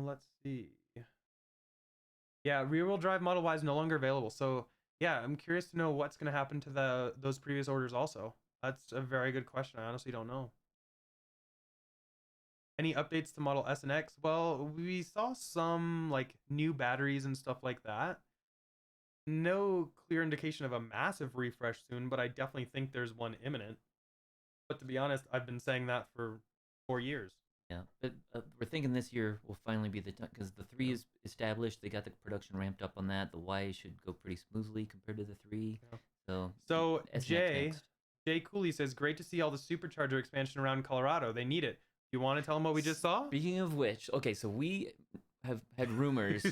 Let's see. Yeah, rear-wheel drive Model Y is no longer available. So yeah, I'm curious to know what's going to happen to those previous orders also. That's a very good question. I honestly don't know. Any updates to Model S and X? Well, we saw some like new batteries and stuff like that. No clear indication of a massive refresh soon, but I definitely think there's one imminent. But to be honest, I've been saying that for 4 years. Yeah, but we're thinking this year will finally be the time because the 3 is established. They got the production ramped up on that. The Y should go pretty smoothly compared to the 3. Yeah. So Jay Cooley says, great to see all the supercharger expansion around Colorado. They need it. You want to tell them what we just saw? Speaking of which, okay, so we have had rumors.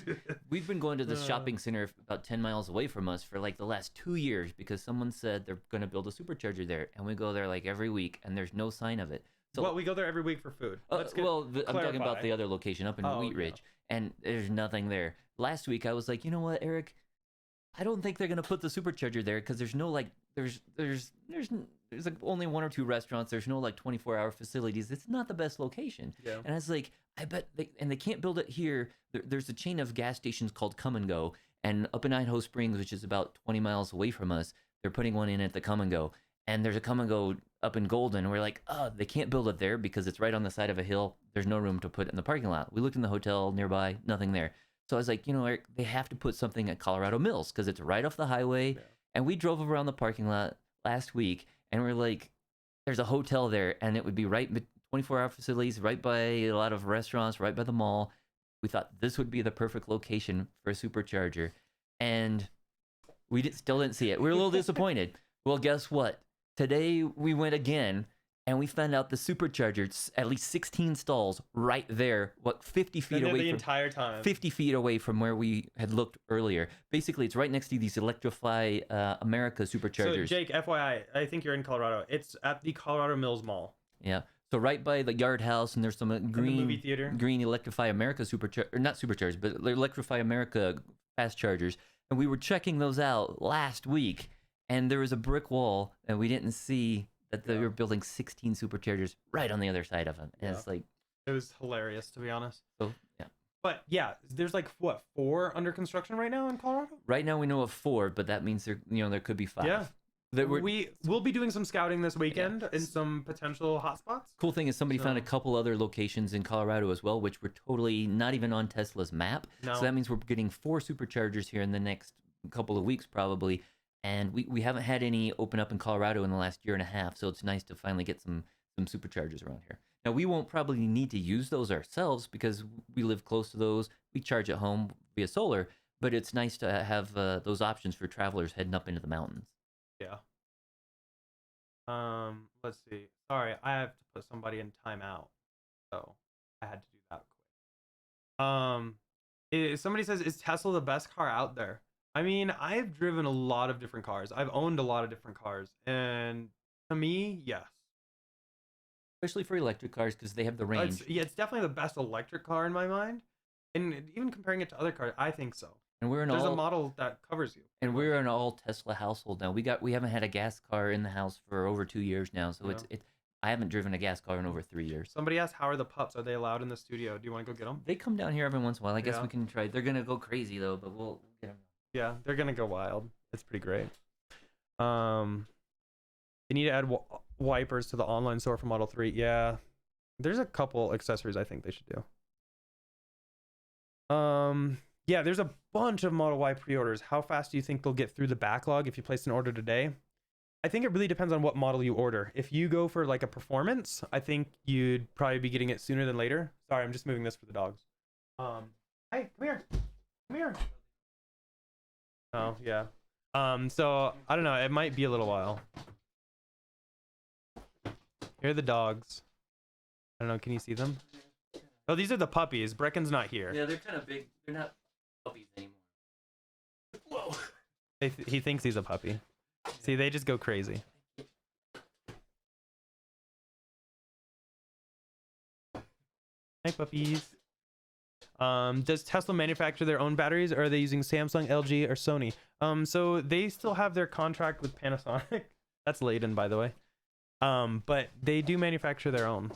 We've been going to the shopping center about 10 miles away from us for like the last 2 years because someone said they're going to build a supercharger there, and we go there like every week, and there's no sign of it. So, well, we go there every week for food. I'm talking about the other location up in Wheat Ridge, and there's nothing there. Last week, I was like, you know what, Eric? I don't think they're gonna put the supercharger there because there's no like there's like only 1 or 2 restaurants. There's no like 24-hour facilities. It's not the best location. Yeah. And I was like, I bet they can't build it here. There's a chain of gas stations called Come and Go, and up in Idaho Springs, which is about 20 miles away from us, they're putting one in at the Come and Go. And there's a Come and Go up in Golden. And we're like, oh, they can't build it there because it's right on the side of a hill. There's no room to put it in the parking lot. We looked in the hotel nearby, nothing there. So I was like, you know, Eric, they have to put something at Colorado Mills because it's right off the highway. Yeah. And we drove around the parking lot last week, and we're like, there's a hotel there, and it would be right 24-hour facilities, right by a lot of restaurants, right by the mall. We thought this would be the perfect location for a supercharger, and we still didn't see it. We were a little disappointed. Well, guess what? Today we went again, And we found out the supercharger, at least 16 stalls right there, 50 feet away the entire time. 50 feet away from where we had looked earlier. Basically, it's right next to these Electrify America superchargers. So, Jake, FYI, I think you're in Colorado. It's at the Colorado Mills Mall. Yeah. So right by the Yard House, and there's some green movie theater. Green Electrify America supercharger, or not superchargers, but Electrify America fast chargers. And we were checking those out last week, and there was a brick wall, and we didn't see that they were building 16 superchargers right on the other side of them. And it's like, it was hilarious, to be honest. So yeah. But yeah, there's like what, 4 under construction right now in Colorado? Right now we know of 4, but that means there could be 5. Yeah. We'll be doing some scouting this weekend in some potential hotspots. Cool thing is somebody found a couple other locations in Colorado as well, which were totally not even on Tesla's map. No. So that means we're getting 4 superchargers here in the next couple of weeks probably. And we haven't had any open up in Colorado in the last year and a half, so it's nice to finally get some superchargers around here. Now, we won't probably need to use those ourselves because we live close to those. We charge at home via solar, but it's nice to have those options for travelers heading up into the mountains. Yeah. Let's see. Sorry, I have to put somebody in timeout, so I had to do that quick. Somebody says, is Tesla the best car out there? I mean, I've driven a lot of different cars. I've owned a lot of different cars, and to me, yes. Especially for electric cars because they have the range. It's definitely the best electric car in my mind, and even comparing it to other cars, I think so. And there's a model that covers you. And we're an all Tesla household now. We haven't had a gas car in the house for over 2 years now, so I haven't driven a gas car in over 3 years. Somebody asked, how are the pups? Are they allowed in the studio? Do you want to go get them? They come down here every once in a while. I guess we can try. They're gonna go crazy though, but we'll get them. Yeah, they're gonna go wild. It's pretty great. They need to add wipers to the online store for Model 3. Yeah, there's a couple accessories I think they should do. Yeah, there's a bunch of Model Y pre-orders. How fast do you think they'll get through the backlog if you place an order today? I think it really depends on what model you order. If you go for like a performance, I think you'd probably be getting it sooner than later. Sorry, I'm just moving this for the dogs. Hey, come here. Come here. Oh, yeah. So I don't know. It might be a little while. Here are the dogs. I don't know. Can you see them? Oh, these are the puppies. Brecken's not here. Yeah, they're kind of big. They're not puppies anymore. Whoa. He thinks he's a puppy. See, they just go crazy. Hi, puppies. Does Tesla manufacture their own batteries, or are they using Samsung, LG, or Sony? So they still have their contract with Panasonic. That's Layden, by the way. But they do manufacture their own.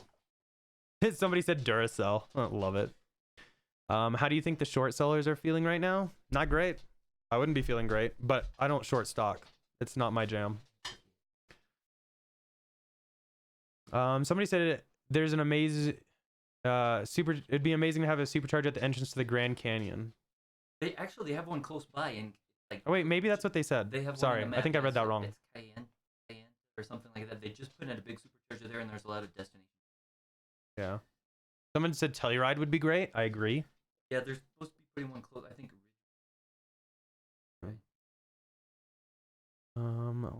Somebody said Duracell. I love it. How do you think the short sellers are feeling right now? Not great. I wouldn't be feeling great, but I don't short stock. It's not my jam. Somebody said there's an amazing it'd be amazing to have a supercharger at the entrance to the Grand Canyon. They have one close by, and like. Oh wait, maybe that's what they said. They have. Sorry, I think I read that wrong. It's Cayenne or something like that. They just put in a big supercharger there, and there's a lot of destinations. Yeah. Someone said Telluride would be great. I agree. Yeah, they're supposed to be putting one close. I think.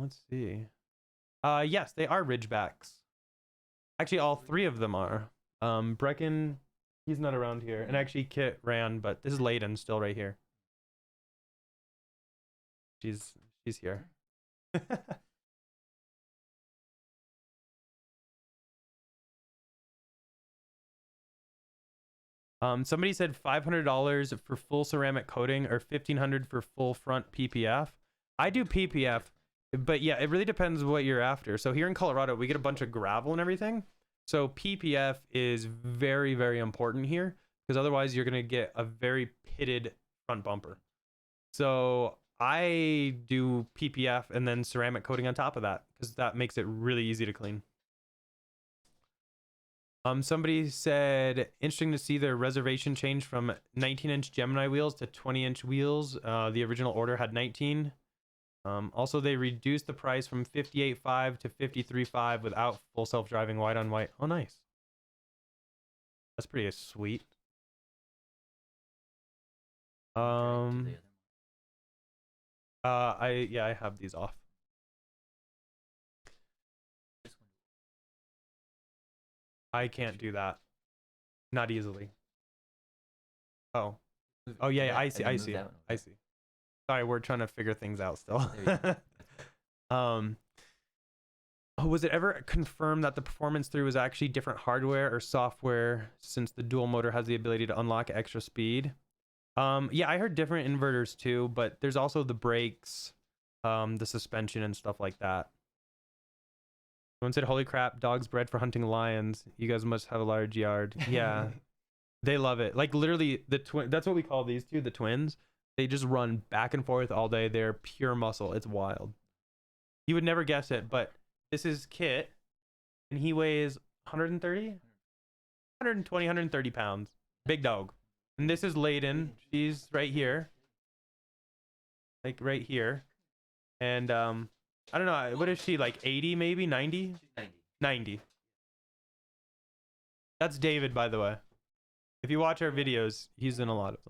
Let's see. Yes, they are Ridgebacks. Actually, all 3 of them are. Brecken, he's not around here, and actually Kit ran, but this is Layden still right here. She's here. Somebody said $500 for full ceramic coating or $1,500 for full front PPF. I do PPF, but yeah, it really depends what you're after. So here in Colorado, we get a bunch of gravel and everything. So PPF is very, very important here because otherwise you're going to get a very pitted front bumper. So I do PPF and then ceramic coating on top of that because that makes it really easy to clean. Somebody said, interesting to see their reservation change from 19-inch Gemini wheels to 20-inch wheels. The original order had 19. Also, they reduced the price from $58,500 to $53,500 without full self-driving white on white. Oh, nice. That's pretty sweet. I have these off. I can't do that. Not easily. Oh. Oh yeah, I see. I see. I see. Sorry, we're trying to figure things out still. Was it ever confirmed that the performance 3 was actually different hardware or software, since the dual motor has the ability to unlock extra speed? Yeah, I heard different inverters too, but there's also the brakes, the suspension and stuff like that. Someone said, holy crap, dogs bred for hunting lions. You guys must have a large yard. Yeah. They love it. Like literally the twin, that's what we call these two, the twins. They just run back and forth all day. They're pure muscle. It's wild. You would never guess it, but this is Kit, and he weighs 130, 120, 130 pounds. Big dog. And this is Layden. She's right here. Like right here. And I don't know, what is she, like 80 maybe? 90? 90. That's David, by the way. If you watch our videos, he's in a lot of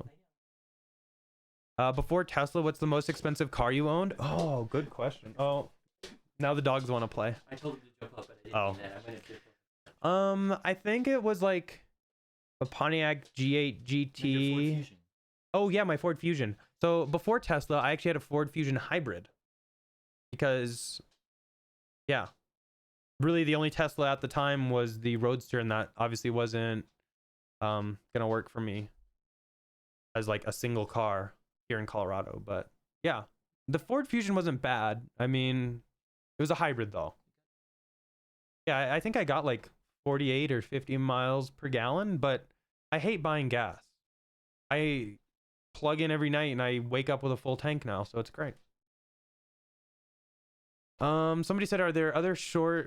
them. Before Tesla, what's the most expensive car you owned? Oh, good question. Oh, now the dogs want to play. I told him to jump up, but I didn't do that. I think it was like a Pontiac G8 GT. Oh yeah, my Ford Fusion. So before Tesla, I actually had a Ford Fusion hybrid. Because, yeah, really the only Tesla at the time was the Roadster, and that obviously wasn't gonna work for me as like a single car here in Colorado. But yeah, the Ford Fusion wasn't bad. I mean, it was a hybrid though. Yeah, I think I got like 48 or 50 miles per gallon, but I hate buying gas. I plug in every night and I wake up with a full tank now, so it's great. Somebody said, are there other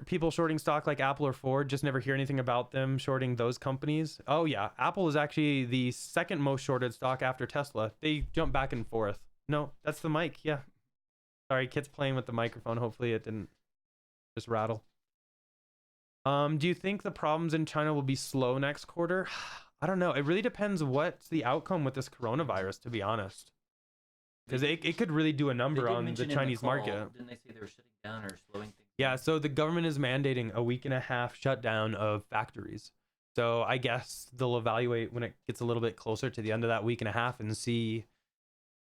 people shorting stock like Apple or Ford? Just never hear anything about them shorting those companies. Oh yeah, Apple is actually the second most shorted stock after Tesla. They jump back and forth. No, that's the mic. Yeah. Sorry, Kit's playing with the microphone. Hopefully it didn't just rattle. Do you think the problems in China will be slow next quarter? I don't know. It really depends what's the outcome with this coronavirus, to be honest. Because it could really do a number on the Chinese market. Didn't they say they were shutting down or slowing things down? Yeah, so the government is mandating a 1.5 week shutdown of factories. So I guess they'll evaluate when it gets a little bit closer to the end of that 1.5 weeks and see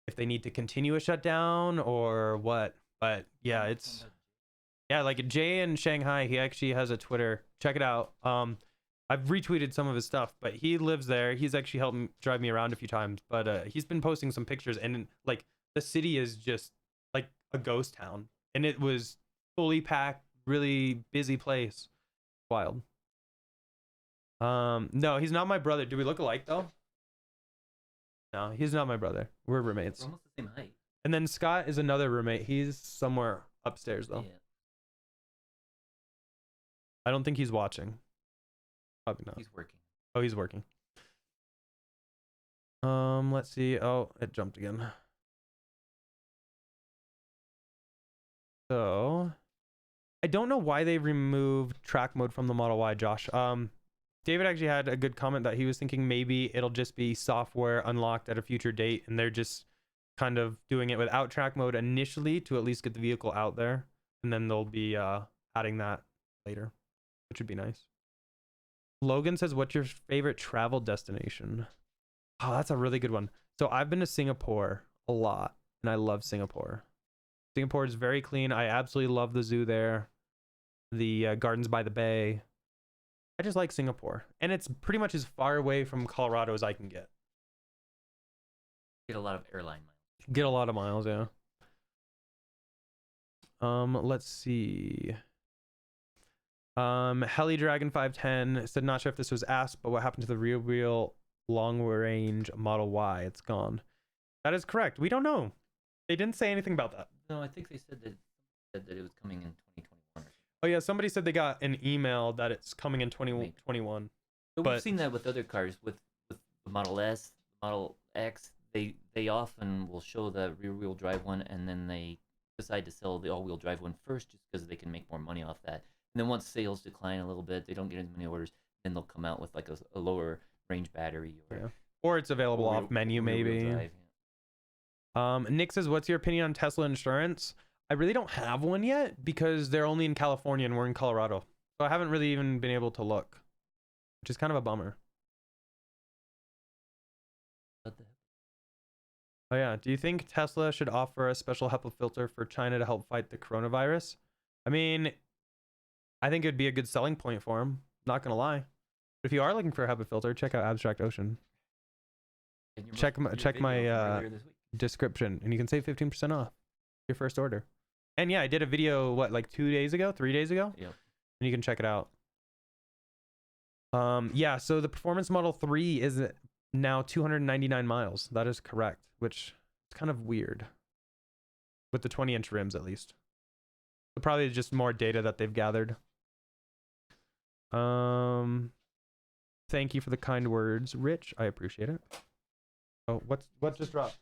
if they need to continue a shutdown or what. But yeah, it's... Yeah, like Jay in Shanghai, he actually has a Twitter. Check it out. I've retweeted some of his stuff, but he lives there. He's actually helped drive me around a few times, but he's been posting some pictures, and like the city is just like a ghost town, and it was fully packed, really busy place. Wild. No, he's not my brother. Do we look alike though? No, he's not my brother. We're roommates. We're almost the same height. And then Scott is another roommate. He's somewhere upstairs though. Yeah. I don't think he's watching. Probably not. He's working. Oh, he's working. Let's see. Oh, it jumped again. So, I don't know why they removed track mode from the Model Y, Josh. David actually had a good comment that he was thinking maybe it'll just be software unlocked at a future date, and they're just kind of doing it without track mode initially to at least get the vehicle out there, and then they'll be adding that later, which would be nice. Logan says, what's your favorite travel destination? Oh, that's a really good one. So I've been to Singapore a lot, and I love Singapore. Singapore is very clean. I absolutely love the zoo there. The gardens by the bay. I just like Singapore. And it's pretty much as far away from Colorado as I can get. Get a lot of airline miles. Get a lot of miles, yeah. Let's see. Heli Dragon 510 said, not sure if this was asked, but what happened to the real long range Model Y? It's gone. That is correct. We don't know. They didn't say anything about that. No, I think they said that it was coming in 2021. Oh yeah, somebody said they got an email that it's coming in 2021. But we've seen that with other cars, with the Model S, Model X. They often will show the rear wheel drive one, and then they decide to sell the all wheel drive one first, just because they can make more money off that. And then once sales decline a little bit, they don't get as many orders, then they'll come out with like a lower range battery. Or it's available off menu maybe. Drive, yeah. Nick says, what's your opinion on Tesla insurance? I really don't have one yet because they're only in California and we're in Colorado. So I haven't really even been able to look. which is kind of a bummer. What the Oh yeah, do you think Tesla should offer a special HEPA filter for China to help fight the coronavirus? I mean, I think it'd be a good selling point for them. Not gonna lie. If you are looking for a HEPA filter, check out Abstract Ocean. And your Check most- my your video from my earlier this week. description, and you can save 15% off your first order. And yeah, I did a video like 2 days ago, 3 days ago, Yep. and you can check it out. Yeah, so the Performance Model 3 is now 299 miles. That is correct, which is kind of weird with the 20-inch rims at least. But probably just more data that they've gathered. Thank you for the kind words, Rich. I appreciate it. Oh, what just dropped?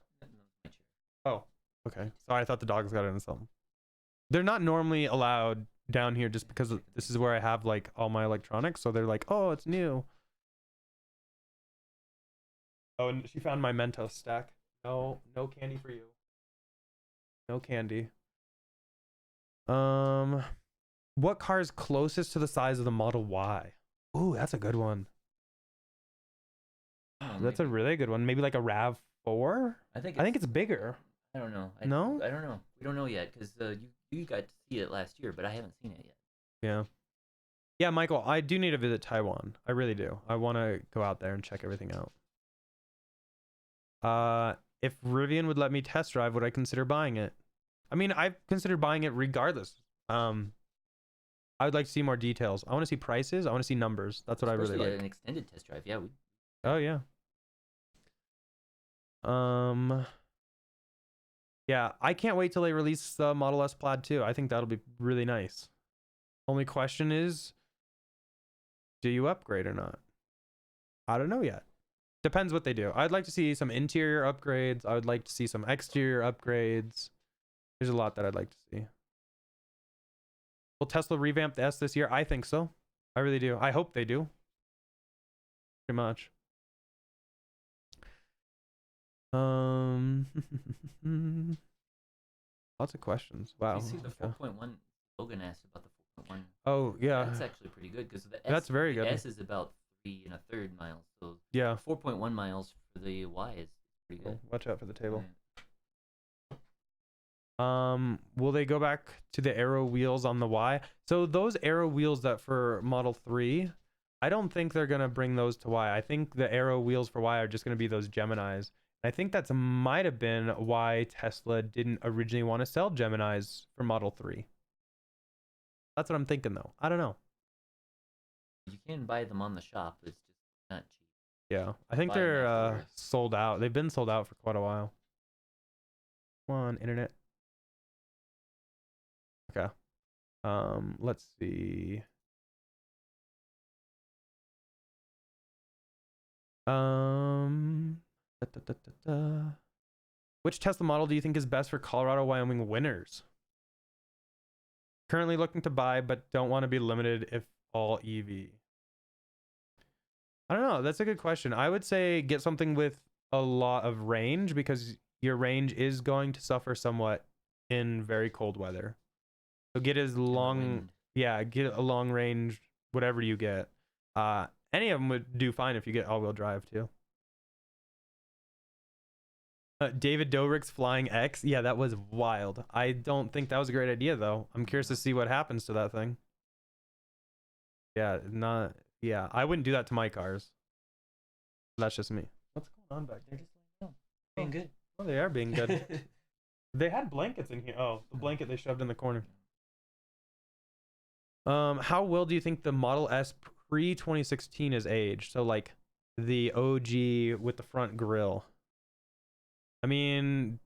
Oh, okay. Sorry, I thought the dogs got into something. They're not normally allowed down here just because this is where I have like all my electronics. So they're like, oh, it's new. Oh, and she found my Mentos stack. No candy for you. No candy. What car is closest to the size of the Model Y? Ooh, that's a good one. That's a really good one. Maybe like a RAV4? I think it's bigger. I don't know. No? I don't know. We don't know yet because you got to see it last year, but I haven't seen it yet. Yeah. Yeah, Michael, I do need to visit Taiwan. I really do. I want to go out there and check everything out. If Rivian would let me test drive, would I consider buying it? I mean, I've considered buying it regardless. I would like to see more details. I want to see prices. I want to see numbers. That's what I really Especially like. an extended test drive. Yeah. Oh yeah. Yeah, I can't wait till they release the Model S Plaid too. I think that'll be really nice. Only question is, do you upgrade or not? I don't know yet. Depends what they do. I'd like to see some interior upgrades. I would like to see some exterior upgrades. There's a lot that I'd like to see. Will Tesla revamp the S this year? I think so. I really do. I hope they do. Pretty much. Lots of questions. Wow. You see the 4.1. Logan asked about the 4.1. Oh yeah. That's actually pretty good because the S, That's very good. The S is about 3 1/3 miles. So yeah. 4.1 miles for the Y is pretty good. Oh, watch out for the table. Yeah. Will they go back to the arrow wheels on the Y? So those arrow wheels that for Model 3, I don't think they're gonna bring those to Y. I think the arrow wheels for Y are just gonna be those Geminis. I think that's might have been why Tesla didn't originally want to sell Geminis for Model 3. That's what I'm thinking though. I don't know. You can buy them on the shop. It's just not cheap. Yeah, I think Buy 'em they're afterwards. sold out. They've been sold out for quite a while. Come on, internet. Okay. Let's see. Which Tesla model do you think is best for Colorado, Wyoming winters? Currently looking to buy, but don't want to be limited if all EV. I don't know. That's a good question. I would say get something with a lot of range because your range is going to suffer somewhat in very cold weather. So get as long, yeah, get a long range, whatever you get. Any of them would do fine if you get all-wheel drive too. David Dobrik's Flying X. Yeah, that was wild. I don't think that was a great idea though. I'm curious to see what happens to that thing. Yeah, I wouldn't do that to my cars. That's just me. What's going on back there? Just being good. Oh, they are being good. They had blankets in here. Oh, the blanket they shoved in the corner. How well do you think the Model S pre-2016 is aged? So like the OG with the front grille. I mean,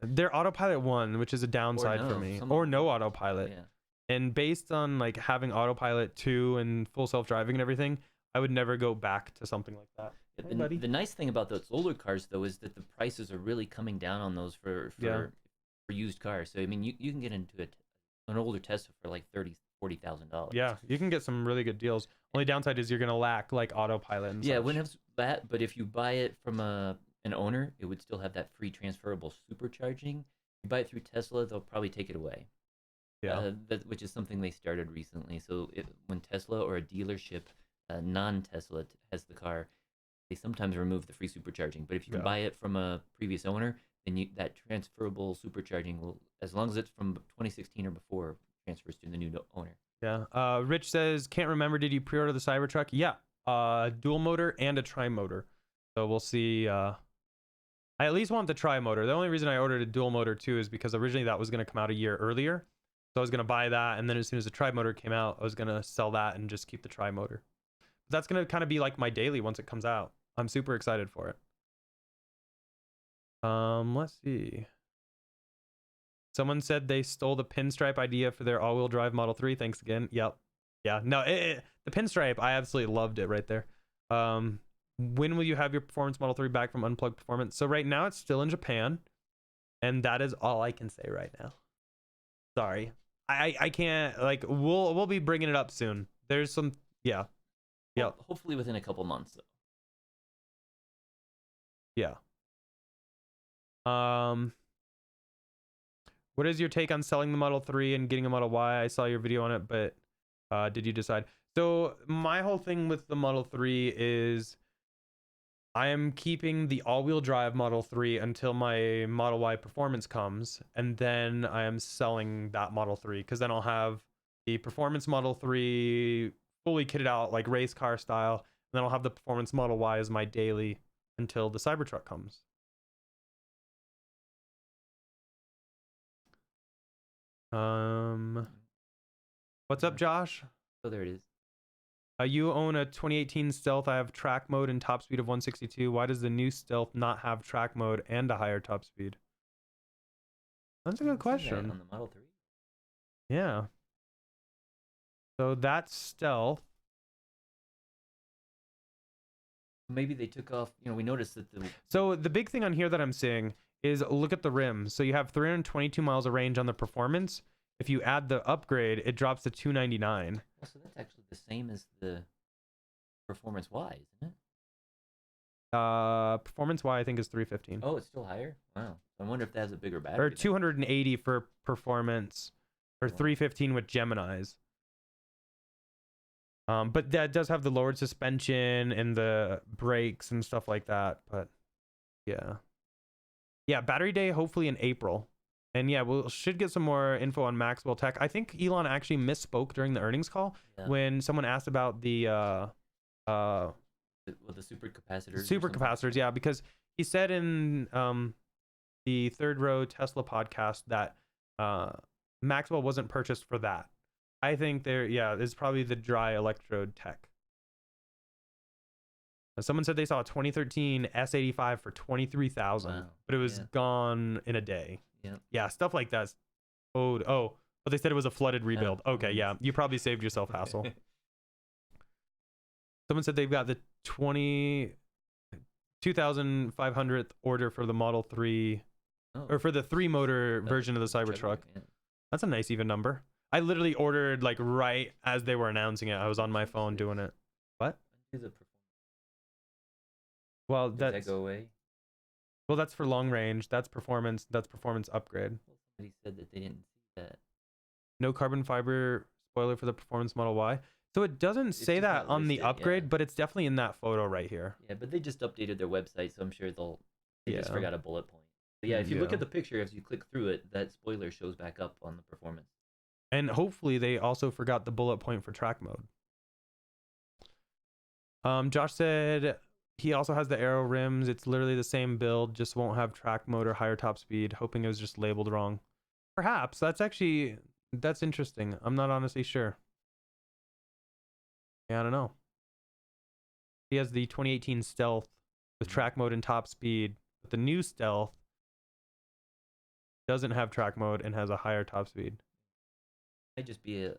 they're autopilot 1, which is a downside for me, or no autopilot. Yeah. And based on like having autopilot 2 and full self-driving and everything, I would never go back to something like that. The nice thing about those older cars though is that the prices are really coming down on those for used cars. So I mean, you can get into an older Tesla for like $30,000-$40,000. Yeah, you can get some really good deals. Only downside is you're gonna lack like autopilot and yeah, such. wouldn't have that, but if you buy it from an owner, it would still have that free transferable supercharging. If you buy it through Tesla, they'll probably take it away. Yeah, which is something they started recently. So when Tesla or a dealership non-Tesla has the car, they sometimes remove the free supercharging. But if you can Yeah. buy it from a previous owner, then that transferable supercharging will, as long as it's from 2016 or before, transfers to the new owner. Yeah. Rich says, can't remember. Did you pre-order the Cybertruck? Yeah. Dual motor and a tri-motor. So we'll see. I at least want the tri-motor. The only reason I ordered a dual motor too is because originally that was going to come out a year earlier. So I was going to buy that. And then as soon as the tri-motor came out, I was going to sell that and just keep the tri-motor. That's going to kind of be like my daily once it comes out. I'm super excited for it. Let's see. Someone said they stole the pinstripe idea for their all-wheel drive Model 3. Thanks again. Yep. Yeah. No, the pinstripe, I absolutely loved it right there. When will you have your performance Model 3 back from Unplugged Performance? So right now it's still in Japan, and that is all I can say right now. Sorry. I can't, like, we'll be bringing it up soon. There's some, yeah. Yeah. Hopefully within a couple months though. Yeah. What is your take on selling the Model 3 and getting a Model Y? I saw your video on it, but did you decide? So my whole thing with the Model 3 is I am keeping the all-wheel drive Model 3 until my Model Y Performance comes, and then I am selling that Model 3 because then I'll have the Performance Model 3 fully kitted out like race car style, and then I'll have the Performance Model Y as my daily until the Cybertruck comes. What's up, Josh? Oh, there it is. You own a 2018 Stealth. I have track mode and top speed of 162. Why does the new Stealth not have track mode and a higher top speed? That's a good question. On the Model 3. Yeah. So that's Stealth. Maybe they took off, we noticed that So the big thing on here that I'm seeing is look at the rims. So you have 322 miles of range on the Performance. If you add the upgrade, it drops to 299. Oh, so that's actually the same as the Performance Y, isn't it? Performance Y I think is 315. Oh, it's still higher? Wow. I wonder if that has a bigger battery. Or 280 for Performance, or 315 with Geminis. But that does have the lowered suspension and the brakes and stuff like that. But yeah, battery day hopefully in April. And yeah, we should get some more info on Maxwell Tech. I think Elon actually misspoke during the earnings call when someone asked about the the supercapacitors. Supercapacitors, yeah, because he said in the Third Row Tesla podcast that Maxwell wasn't purchased for that. I think it's probably the dry electrode tech. Someone said they saw a 2013 S85 for 23,000, but it was gone in a day. Yeah, stuff like that. But they said it was a flooded rebuild. Okay, yeah, you probably saved yourself hassle. Someone said they've got the 2,500th order for the Model 3, or for the 3-motor version of the Cybertruck. That's a nice even number. I literally ordered like right as they were announcing it. I was on my phone doing it. What? Well, does that go away? Well, that's for long range. That's performance. That's performance upgrade. Somebody said that they didn't see that. No carbon fiber spoiler for the Performance Model Y. So it doesn't say that on the upgrade, but it's definitely in that photo right here. Yeah, but they just updated their website, so I'm sure they just forgot a bullet point. But yeah, if you look at the picture, as you click through it, that spoiler shows back up on the Performance. And hopefully they also forgot the bullet point for track mode. Josh said he also has the Aero rims. It's literally the same build, just won't have track mode or higher top speed. Hoping it was just labeled wrong. Perhaps. That's interesting. I'm not honestly sure. Yeah, I don't know. He has the 2018 Stealth with track mode and top speed. But the new Stealth doesn't have track mode and has a higher top speed. Might just be a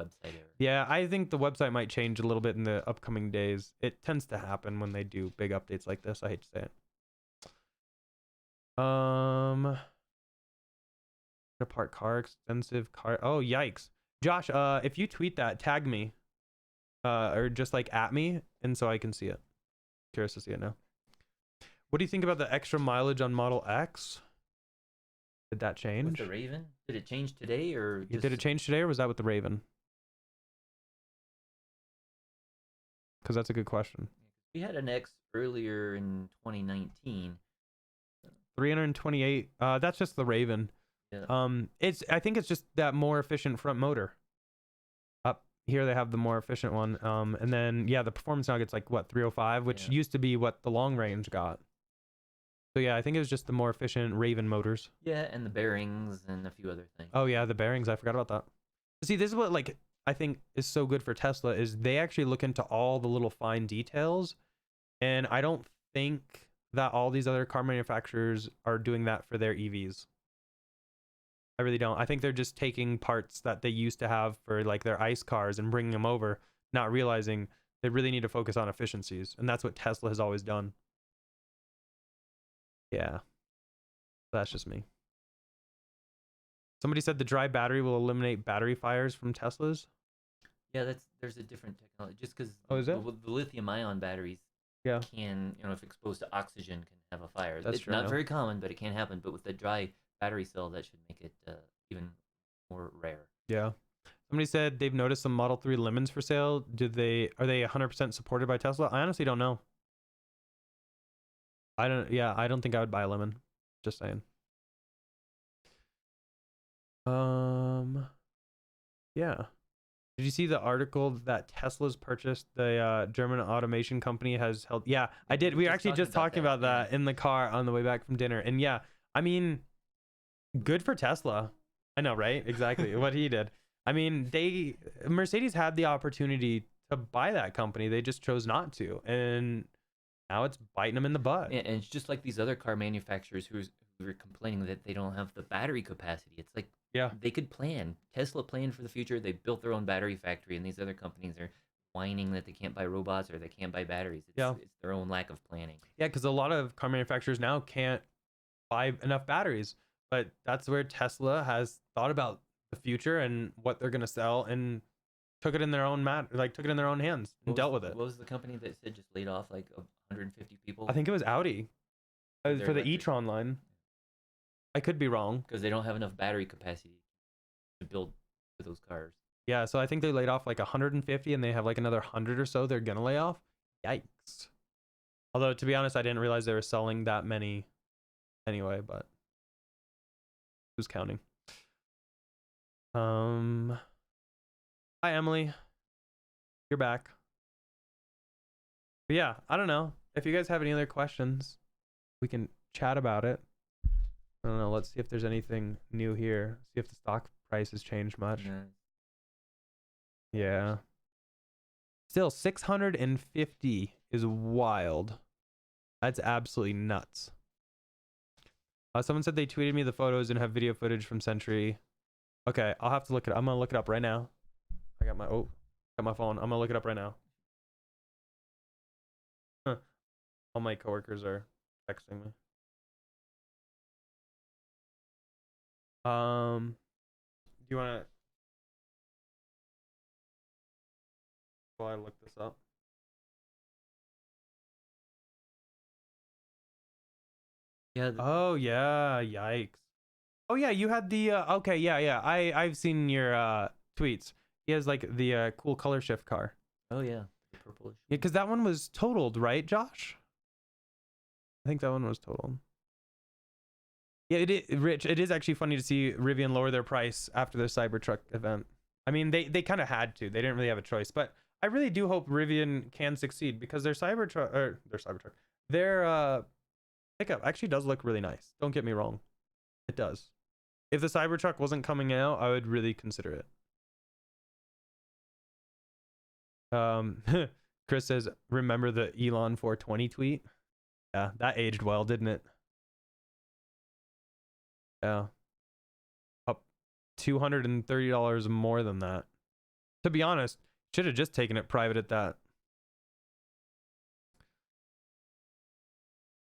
website error. Yeah, I think the website might change a little bit in the upcoming days. It tends to happen when they do big updates like this. I hate to say it. Apart car, extensive car. Oh, yikes. Josh, if you tweet that, tag me. Or just like at me, and so I can see it. Curious to see it now. What do you think about the extra mileage on Model X? Did that change? With the Raven? Did it change today, or did it change today, or was that with the Raven? Because that's a good question. We had an X earlier in 2019. 328. That's just the Raven. Yeah. I think it's just that more efficient front motor. Up here they have the more efficient one. And then yeah, the performance now gets like what 305, which used to be what the long range got. So yeah, I think it was just the more efficient Raven motors. Yeah, and the bearings and a few other things. Oh yeah, the bearings. I forgot about that. See, this is what like I think is so good for Tesla is they actually look into all the little fine details, and I don't think that all these other car manufacturers are doing that for their EVs. I really don't. I think they're just taking parts that they used to have for like their ICE cars and bringing them over, not realizing they really need to focus on efficiencies, and that's what Tesla has always done. Yeah, that's just me. Somebody said the dry battery will eliminate battery fires from Teslas. Yeah, there's a different technology. Just because the lithium-ion batteries can, if exposed to oxygen, can have a fire. That's it's true. Not very common, but it can happen. But with the dry battery cell, that should make it even more rare. Yeah. Somebody said they've noticed some Model 3 Lemons for sale. Are they 100% supported by Tesla? I honestly don't know. I don't think I would buy a Lemon. Just saying. Yeah. Did you see the article that Tesla's purchased the German automation company has held? Yeah, I did. We were actually just talking about that in the car on the way back from dinner. And yeah, I mean, good for Tesla. I know, right? Exactly what he did. I mean, Mercedes had the opportunity to buy that company. They just chose not to. And now it's biting them in the butt. Yeah, and it's just like these other car manufacturers who were complaining that they don't have the battery capacity. It's like, they could plan. Tesla planned for the future. They built their own battery factory, and these other companies are whining that they can't buy robots or they can't buy batteries. It's their own lack of planning. Yeah, because a lot of car manufacturers now can't buy enough batteries. But that's where Tesla has thought about the future and what they're gonna sell, and took it in their own hands and dealt with it. What was the company that said just laid off like 150 people? I think it was Audi for the e-tron line. I could be wrong because they don't have enough battery capacity to build for those cars. Yeah, so I think they laid off like 150, and they have like another 100 or so they're gonna lay off. Yikes! Although to be honest, I didn't realize they were selling that many anyway. But who's counting? Hi Emily, you're back. But yeah, I don't know if you guys have any other questions, we can chat about it. I don't know. Let's see if there's anything new here. See if the stock price has changed much. Yeah. Still, 650 is wild. That's absolutely nuts. Someone said they tweeted me the photos and have video footage from Century. Okay, I'll have to look it up. I'm gonna look it up right now. I got my phone. I'm gonna look it up right now. Huh. All my coworkers are texting me. Do you want to while I look this up? Yeah. Oh yeah, yikes. Oh yeah, you had the okay, yeah. I've seen your tweets. He has like the cool color shift car. Oh yeah, the purplish. Yeah, because that one was totaled, right, Josh? I think that one was totaled. Yeah, Rich, it is actually funny to see Rivian lower their price after their Cybertruck event. I mean, they kind of had to. They didn't really have a choice. But I really do hope Rivian can succeed because their pickup actually does look really nice. Don't get me wrong. It does. If the Cybertruck wasn't coming out, I would really consider it. Chris says, remember the Elon 420 tweet? Yeah, that aged well, didn't it? Yeah. Up $230 more than that. To be honest, should have just taken it private at that.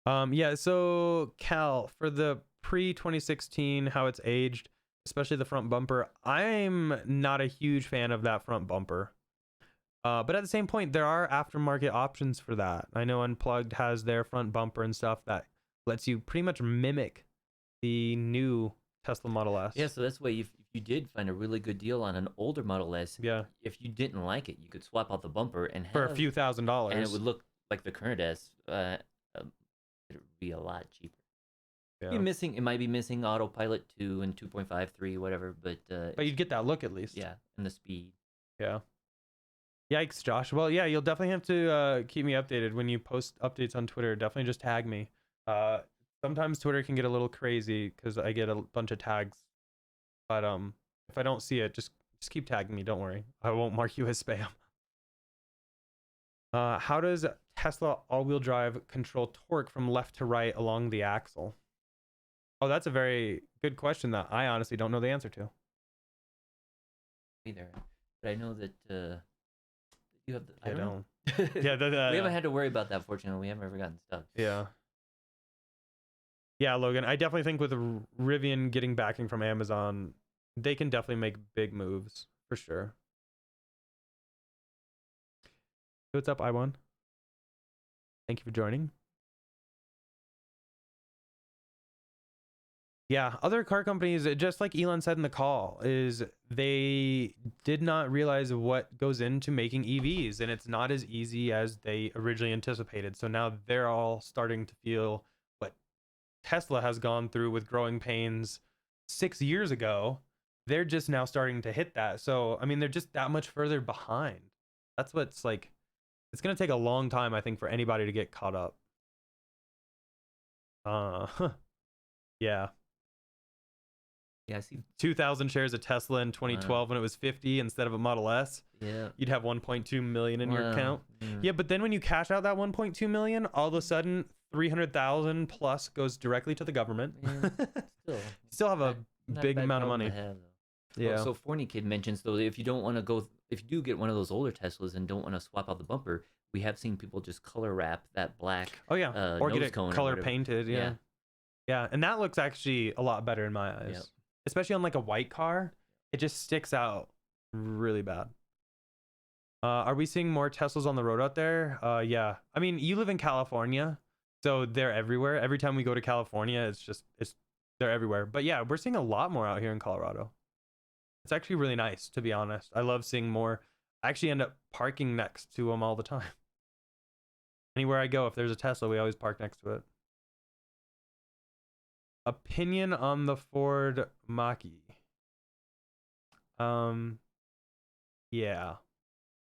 Yeah, so Cal, for the pre-2016, how it's aged, especially the front bumper, I'm not a huge fan of that front bumper. But at the same point, there are aftermarket options for that. I know Unplugged has their front bumper and stuff that lets you pretty much mimic the new Tesla Model S. Yeah, so that's why if you did find a really good deal on an older Model S, Yeah. if you didn't like it, you could swap out the bumper and For a few $1,000s. and it would look like the current S. It would be a lot cheaper. Yeah. It might be missing autopilot 2 and 2.5, 3, whatever, but you'd get that look at least. yeah, and the speed. Yeah. Yikes, Josh. Well, yeah, you'll definitely have to keep me updated when you post updates on Twitter. Definitely just tag me. Sometimes Twitter can get a little crazy because I get a bunch of tags. But if I don't see it, just keep tagging me. Don't worry. I won't mark you as spam. How does Tesla all-wheel drive control torque from left to right along the axle? Oh, that's a very good question that I honestly don't know the answer to. Either, but I know that you have. I don't know. Yeah, we haven't had to worry about that. Fortunately, we haven't ever gotten stuck. Yeah. Yeah, Logan. I definitely think with Rivian getting backing from Amazon, they can definitely make big moves for sure. What's up, I1? Thank you for joining. Yeah, other car companies, just like Elon said in the call, is they did not realize what goes into making EVs, and it's not as easy as they originally anticipated. So now they're all starting to feel what Tesla has gone through with growing pains 6 years ago. They're just now starting to hit that. So, I mean, they're just that much further behind. That's what's like, it's going to take a long time, I think, for anybody to get caught up. Yeah. Yeah, I see 2,000 shares of Tesla in 2012 when it was 50 instead of a Model S. Yeah. You'd have 1.2 million in your account. Yeah, but then when you cash out that 1.2 million, all of a sudden 300,000 plus goes directly to the government. Yeah, still have a big amount of money. Yeah. So Forney Kid mentions though, if you don't want to go, if you do get one of those older Teslas and don't want to swap out the bumper, we have seen people just color wrap that black. Oh yeah, or get it color painted. Yeah. Yeah, and that looks actually a lot better in my eyes. Yep. Especially on like a white car, it just sticks out really bad. Are we seeing more Teslas on the road out there? Yeah. I mean, you live in California, so they're everywhere. Every time we go to California, they're everywhere. But yeah, we're seeing a lot more out here in Colorado. It's actually really nice, to be honest. I love seeing more. I actually end up parking next to them all the time. Anywhere I go, if there's a Tesla, we always park next to it. Opinion on the Ford Mach-E. Yeah.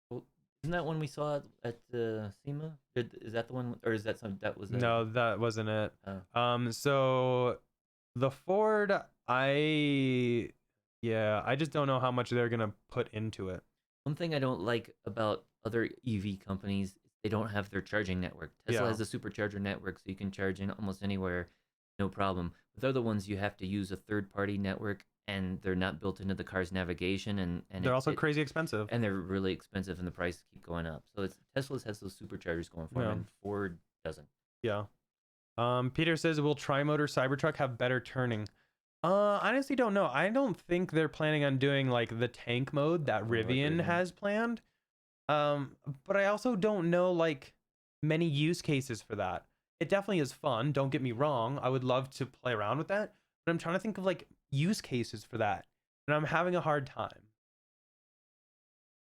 Well, isn't that one we saw at SEMA? Is that the one, or is that something that was? No, that wasn't it. Oh. So the Ford, I just don't know how much they're gonna put into it. One thing I don't like about other EV companies, they don't have their charging network. Tesla has a supercharger network, so you can charge in almost anywhere, no problem. With other ones, you have to use a third-party network, and they're not built into the car's navigation, and they're also crazy expensive. And they're really expensive, and the prices keep going up. So Tesla has those superchargers going for them, and Ford doesn't. Yeah. Peter says, will Tri-Motor Cybertruck have better turning? Honestly don't know. I don't think they're planning on doing like the tank mode that Rivian has planned. But I also don't know like many use cases for that. It definitely is fun, don't get me wrong. I would love to play around with that, but I'm trying to think of like use cases for that, and I'm having a hard time.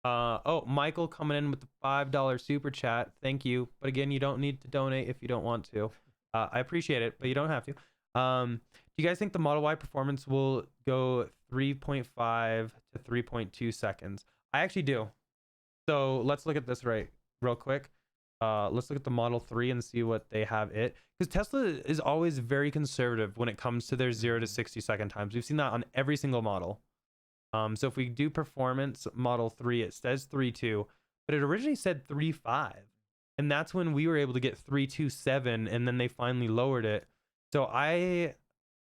Oh, Michael coming in with the $5 super chat. Thank you. But again, you don't need to donate if you don't want to. I appreciate it, but you don't have to. Do you guys think the Model Y performance will go 3.5 to 3.2 seconds? I actually do. So let's look at this real quick. Let's look at the Model 3 and see what they have it. Because Tesla is always very conservative when it comes to their 0 to 60 second times. We've seen that on every single model. So if we do performance Model 3, it says 3.2, but it originally said 3.5. And that's when we were able to get 3.27, and then they finally lowered it. So I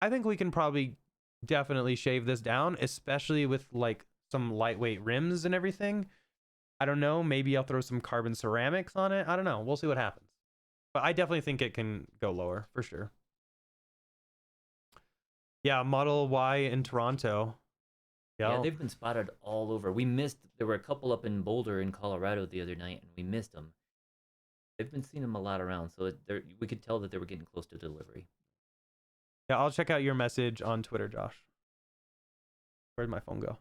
think we can probably definitely shave this down, especially with like some lightweight rims and everything. I don't know. Maybe I'll throw some carbon ceramics on it. I don't know. We'll see what happens. But I definitely think it can go lower for sure. Yeah, Model Y in Toronto. Yeah, they've been spotted all over. There were a couple up in Boulder in Colorado the other night, and we missed them. They've been seeing them a lot around, so we could tell that they were getting close to delivery. Yeah, I'll check out your message on Twitter, Josh. Where'd my phone go?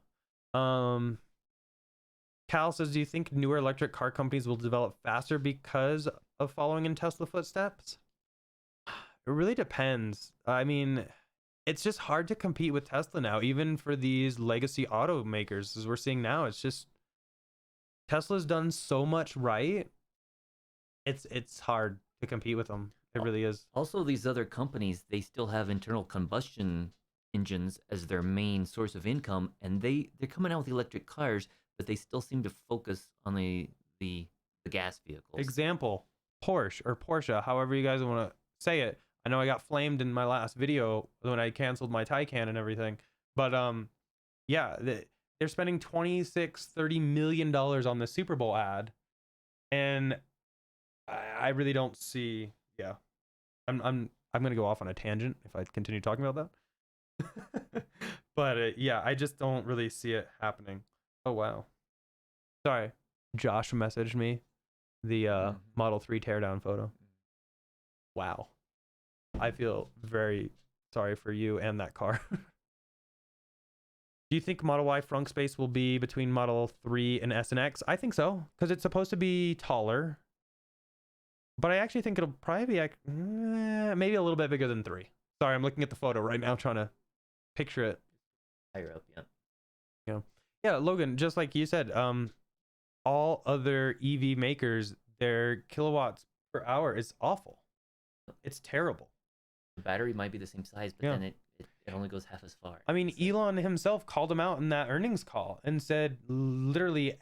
Cal says, do you think newer electric car companies will develop faster because of following in Tesla footsteps? It really depends. I mean, it's just hard to compete with Tesla now, even for these legacy automakers, as we're seeing now. It's just Tesla's done so much right. It's hard to compete with them. It really is. Also, these other companies, they still have internal combustion engines as their main source of income, and they're coming out with electric cars, but they still seem to focus on the gas vehicles. Example, Porsche, however you guys want to say it. I know I got flamed in my last video when I canceled my Taycan and everything, but yeah, they're spending $26-30 million on the Super Bowl ad, and I really don't see. Yeah, I'm gonna go off on a tangent if I continue talking about that. But yeah, I just don't really see it happening. Oh wow, sorry. Josh messaged me the Model 3 teardown photo. Wow, I feel very sorry for you and that car. Do you think Model Y frunk space will be between Model 3 and S and X? I think so, because it's supposed to be taller. But I actually think it'll probably be like, maybe a little bit bigger than 3. Sorry, I'm looking at the photo right now, trying to picture it. Higher up, yeah. Yeah, Logan, just like you said, all other EV makers, their kilowatts per hour is awful. It's terrible. The battery might be the same size, but then it only goes half as far. I mean, Elon himself called him out in that earnings call and said literally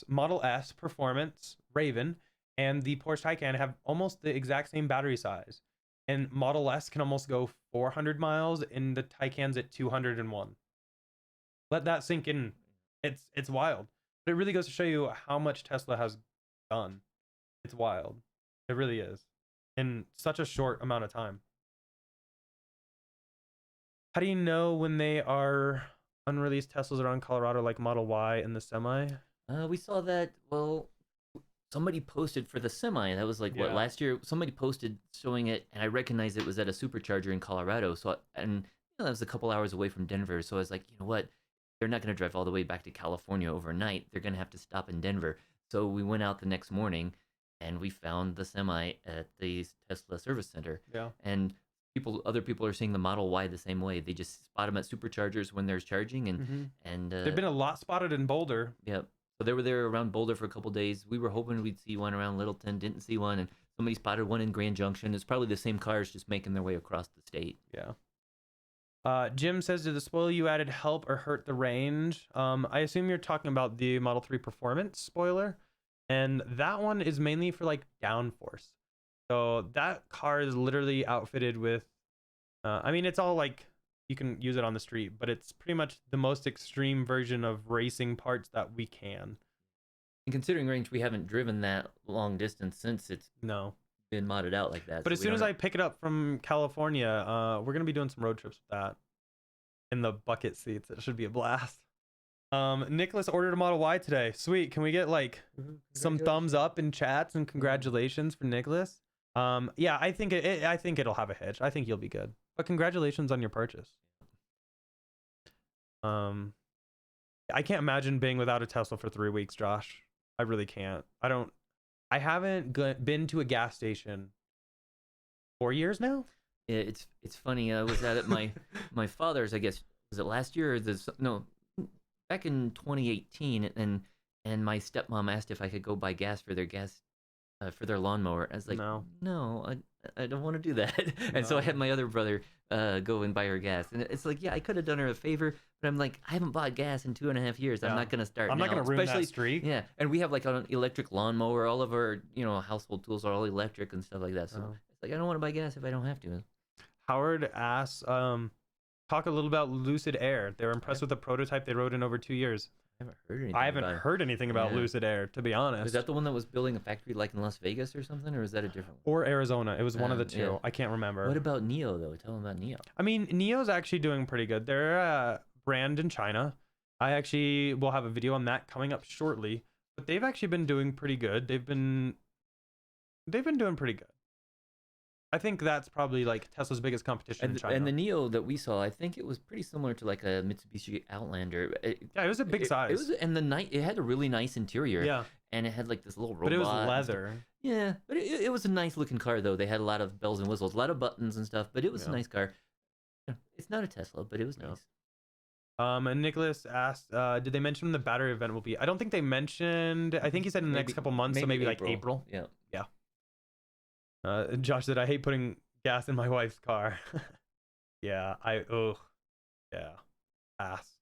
Model S Performance Raven and the Porsche Taycan have almost the exact same battery size. And Model S can almost go 400 miles and the Taycan's at 201. Let that sink in. It's wild. But it really goes to show you how much Tesla has done. It's wild. It really is. In such a short amount of time. How do you know when they are unreleased Teslas around Colorado, like Model Y and the Semi? We saw that, well, somebody posted for the Semi. That was like, what, last year? Somebody posted showing it, and I recognized it was at a supercharger in Colorado. So, and that was a couple hours away from Denver. So I was like, you know what? They're not going to drive all the way back to California overnight. They're going to have to stop in Denver. So we went out the next morning, and we found the Semi at the Tesla service center. Yeah. And other people are seeing the Model Y the same way. They just spot them at superchargers when they're charging, and they've been a lot spotted in Boulder. Yep. So they were there around Boulder for a couple days. We were hoping we'd see one around Littleton. Didn't see one, and somebody spotted one in Grand Junction. It's probably the same cars just making their way across the state. Yeah. Jim says, did the spoiler you added help or hurt the range? I assume you're talking about the Model 3 Performance spoiler, and that one is mainly for like downforce. So that car is literally outfitted with, I mean, it's all like, you can use it on the street, but it's pretty much the most extreme version of racing parts that we can. And considering range, we haven't driven that long distance since it's been modded out like that. But as soon as I pick it up from California, we're going to be doing some road trips with that in the bucket seats. It should be a blast. Nicholas ordered a Model Y today. Sweet. Can we get like some thumbs up in chats and congratulations for Nicholas? Yeah, I think I think it'll have a hitch. I think you'll be good. But congratulations on your purchase. I can't imagine being without a Tesla for 3 weeks, Josh. I really can't. I haven't been to a gas station 4 years now. Yeah, it's funny. I was at my father's. I guess was it last year or back in 2018, and my stepmom asked if I could go buy gas for their lawnmower. I was like, no, I don't want to do that. And so I had my other brother go and buy her gas. And it's like, yeah, I could have done her a favor, but I'm like, I haven't bought gas in 2.5 years. I'm not going to start now. I'm not going to ruin that streak. Yeah, and we have like an electric lawnmower. All of our household tools are all electric and stuff like that. So it's like, I don't want to buy gas if I don't have to. Howard asks, talk a little about Lucid Air. They were impressed with the prototype they rode in over 2 years. I haven't heard anything about Lucid Air, to be honest. Is that the one that was building a factory like in Las Vegas or something, or is that a different one? Or Arizona. It was one of the two. Yeah. I can't remember. What about Neo, though? Tell them about Neo. I mean, Neo's actually doing pretty good. They're a brand in China. I actually will have a video on that coming up shortly. But they've actually been doing pretty good. They've been doing pretty good. I think that's probably like Tesla's biggest competition in China. And the Neo that we saw, I think it was pretty similar to like a Mitsubishi Outlander. Yeah, it was a big size. It was, and it had a really nice interior. Yeah, And it had like this little robot. but it was leather. Yeah, but it was a nice looking car though. They had a lot of bells and whistles, a lot of buttons and stuff. But it was a nice car. It's not a Tesla, but it was nice. And Nicholas asked, did they mention when the battery event will be? I don't think they mentioned. I think he said in the next couple months, so maybe like April. Yeah. Josh said, I hate putting gas in my wife's car. Yeah, ass.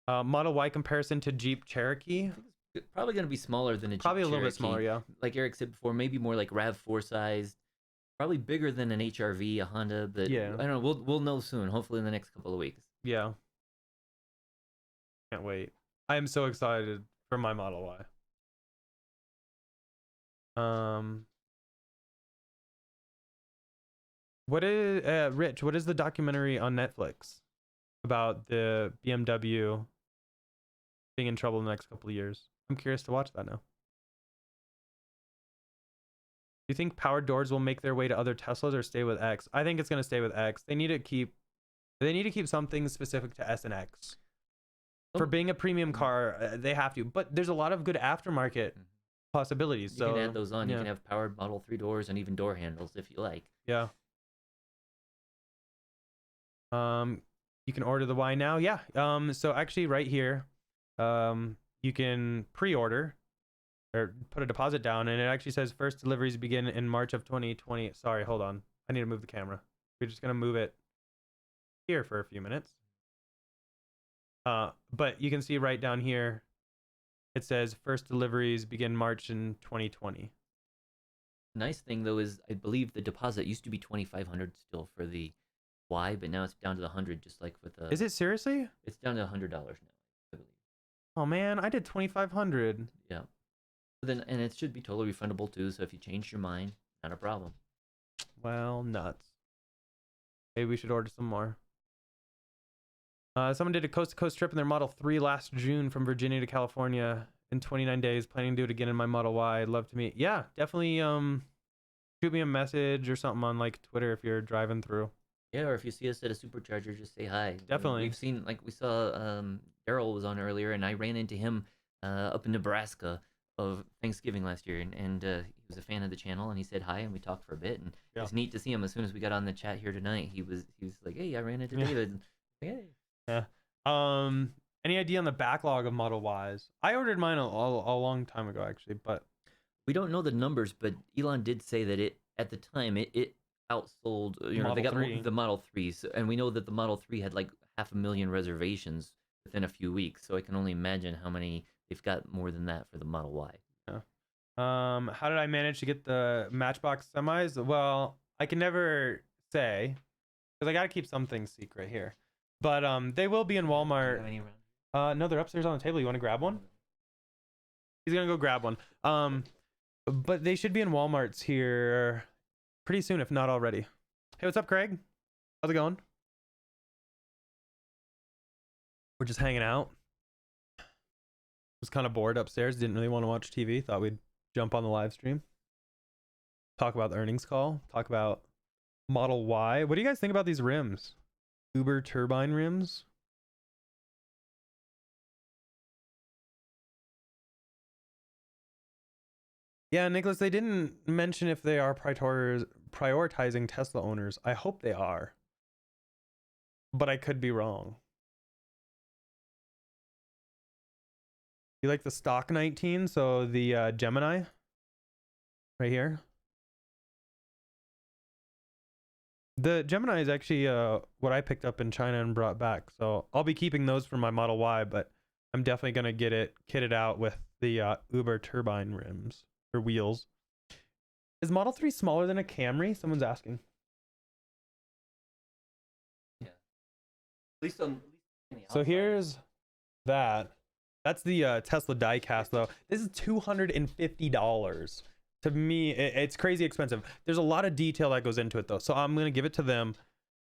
Model Y comparison to Jeep Cherokee. It's probably going to be smaller than a Jeep Probably a little Cherokee. bit smaller, yeah. Like Eric said before, maybe more like RAV4 sized. Probably bigger than an HRV, a Honda, but yeah. I don't know. We'll know soon. Hopefully in the next couple of weeks. Yeah. Can't wait. I am so excited for my Model Y. What is Rich? What is the documentary on Netflix about the BMW being in trouble in the next couple of years? I'm curious to watch that now. Do you think powered doors will make their way to other Teslas or stay with X? I think it's going to stay with X. They need to keep something specific to S and X. For being a premium car, they have to. But there's a lot of good aftermarket possibilities. You so can add those on. You can have powered Model 3 doors and even door handles if you like. Yeah. You can order the Y now. Yeah. So actually right here, you can pre-order or put a deposit down, and it actually says first deliveries begin in March of 2020. Sorry, hold on. I need to move the camera. We're just gonna move it here for a few minutes. But you can see right down here, it says first deliveries begin March in 2020. Nice thing though is I believe the deposit used to be $2,500 still for the Y, but now it's down to the 100, just like with the. Is it seriously? It's down to $100 now, I believe. Oh man, I did 2,500. Yeah. Then and it should be totally refundable too. So if you change your mind, not a problem. Well, nuts. Maybe we should order some more. Someone did a coast-to-coast trip in their Model 3 last June from Virginia to California in 29 days. Planning to do it again in my Model Y. I'd love to meet. Yeah, definitely. Shoot me a message or something on like Twitter if you're driving through. Yeah, or if you see us at a supercharger, just say hi. Definitely. We've seen, like we saw, Daryl was on earlier, and I ran into him up in Nebraska of Thanksgiving last year, and he was a fan of the channel, and he said hi, and we talked for a bit, and it's neat to see him. As soon as we got on the chat here tonight, he was like, "Hey, I ran into David." Hey. Yeah. Any idea on the backlog of Model Ys? I ordered mine a long time ago, actually, but we don't know the numbers. But Elon did say that it at the time it outsold. They got the Model 3s, and we know that the Model 3 had like 500,000 reservations within a few weeks. So I can only imagine how many they've got more than that for the Model Y. Yeah. How did I manage to get the Matchbox semis? Well, I can never say because I got to keep some things secret here. But they will be in Walmart. Do you have any around? No, they're upstairs on the table. You want to grab one? He's gonna go grab one. But they should be in Walmarts here pretty soon, if not already. Hey, what's up, Craig? How's it going? We're just hanging out. Was kind of bored upstairs. Didn't really want to watch TV. Thought we'd jump on the live stream. Talk about the earnings call. Talk about Model Y. What do you guys think about these rims? Uber turbine rims. Yeah, Nicholas, they didn't mention if they are prioritizing Tesla owners. I hope they are. But I could be wrong. You like the stock 19? So the Gemini right here. The Gemini is actually what I picked up in China and brought back. So I'll be keeping those for my Model Y, but I'm definitely going to get it kitted out with the Uber turbine rims or wheels. Is Model 3 smaller than a Camry? Someone's asking. Yeah. At least on the outside. So here's that. That's the Tesla diecast, though. This is $250. To me, it's crazy expensive. There's a lot of detail that goes into it, though. So I'm going to give it to them,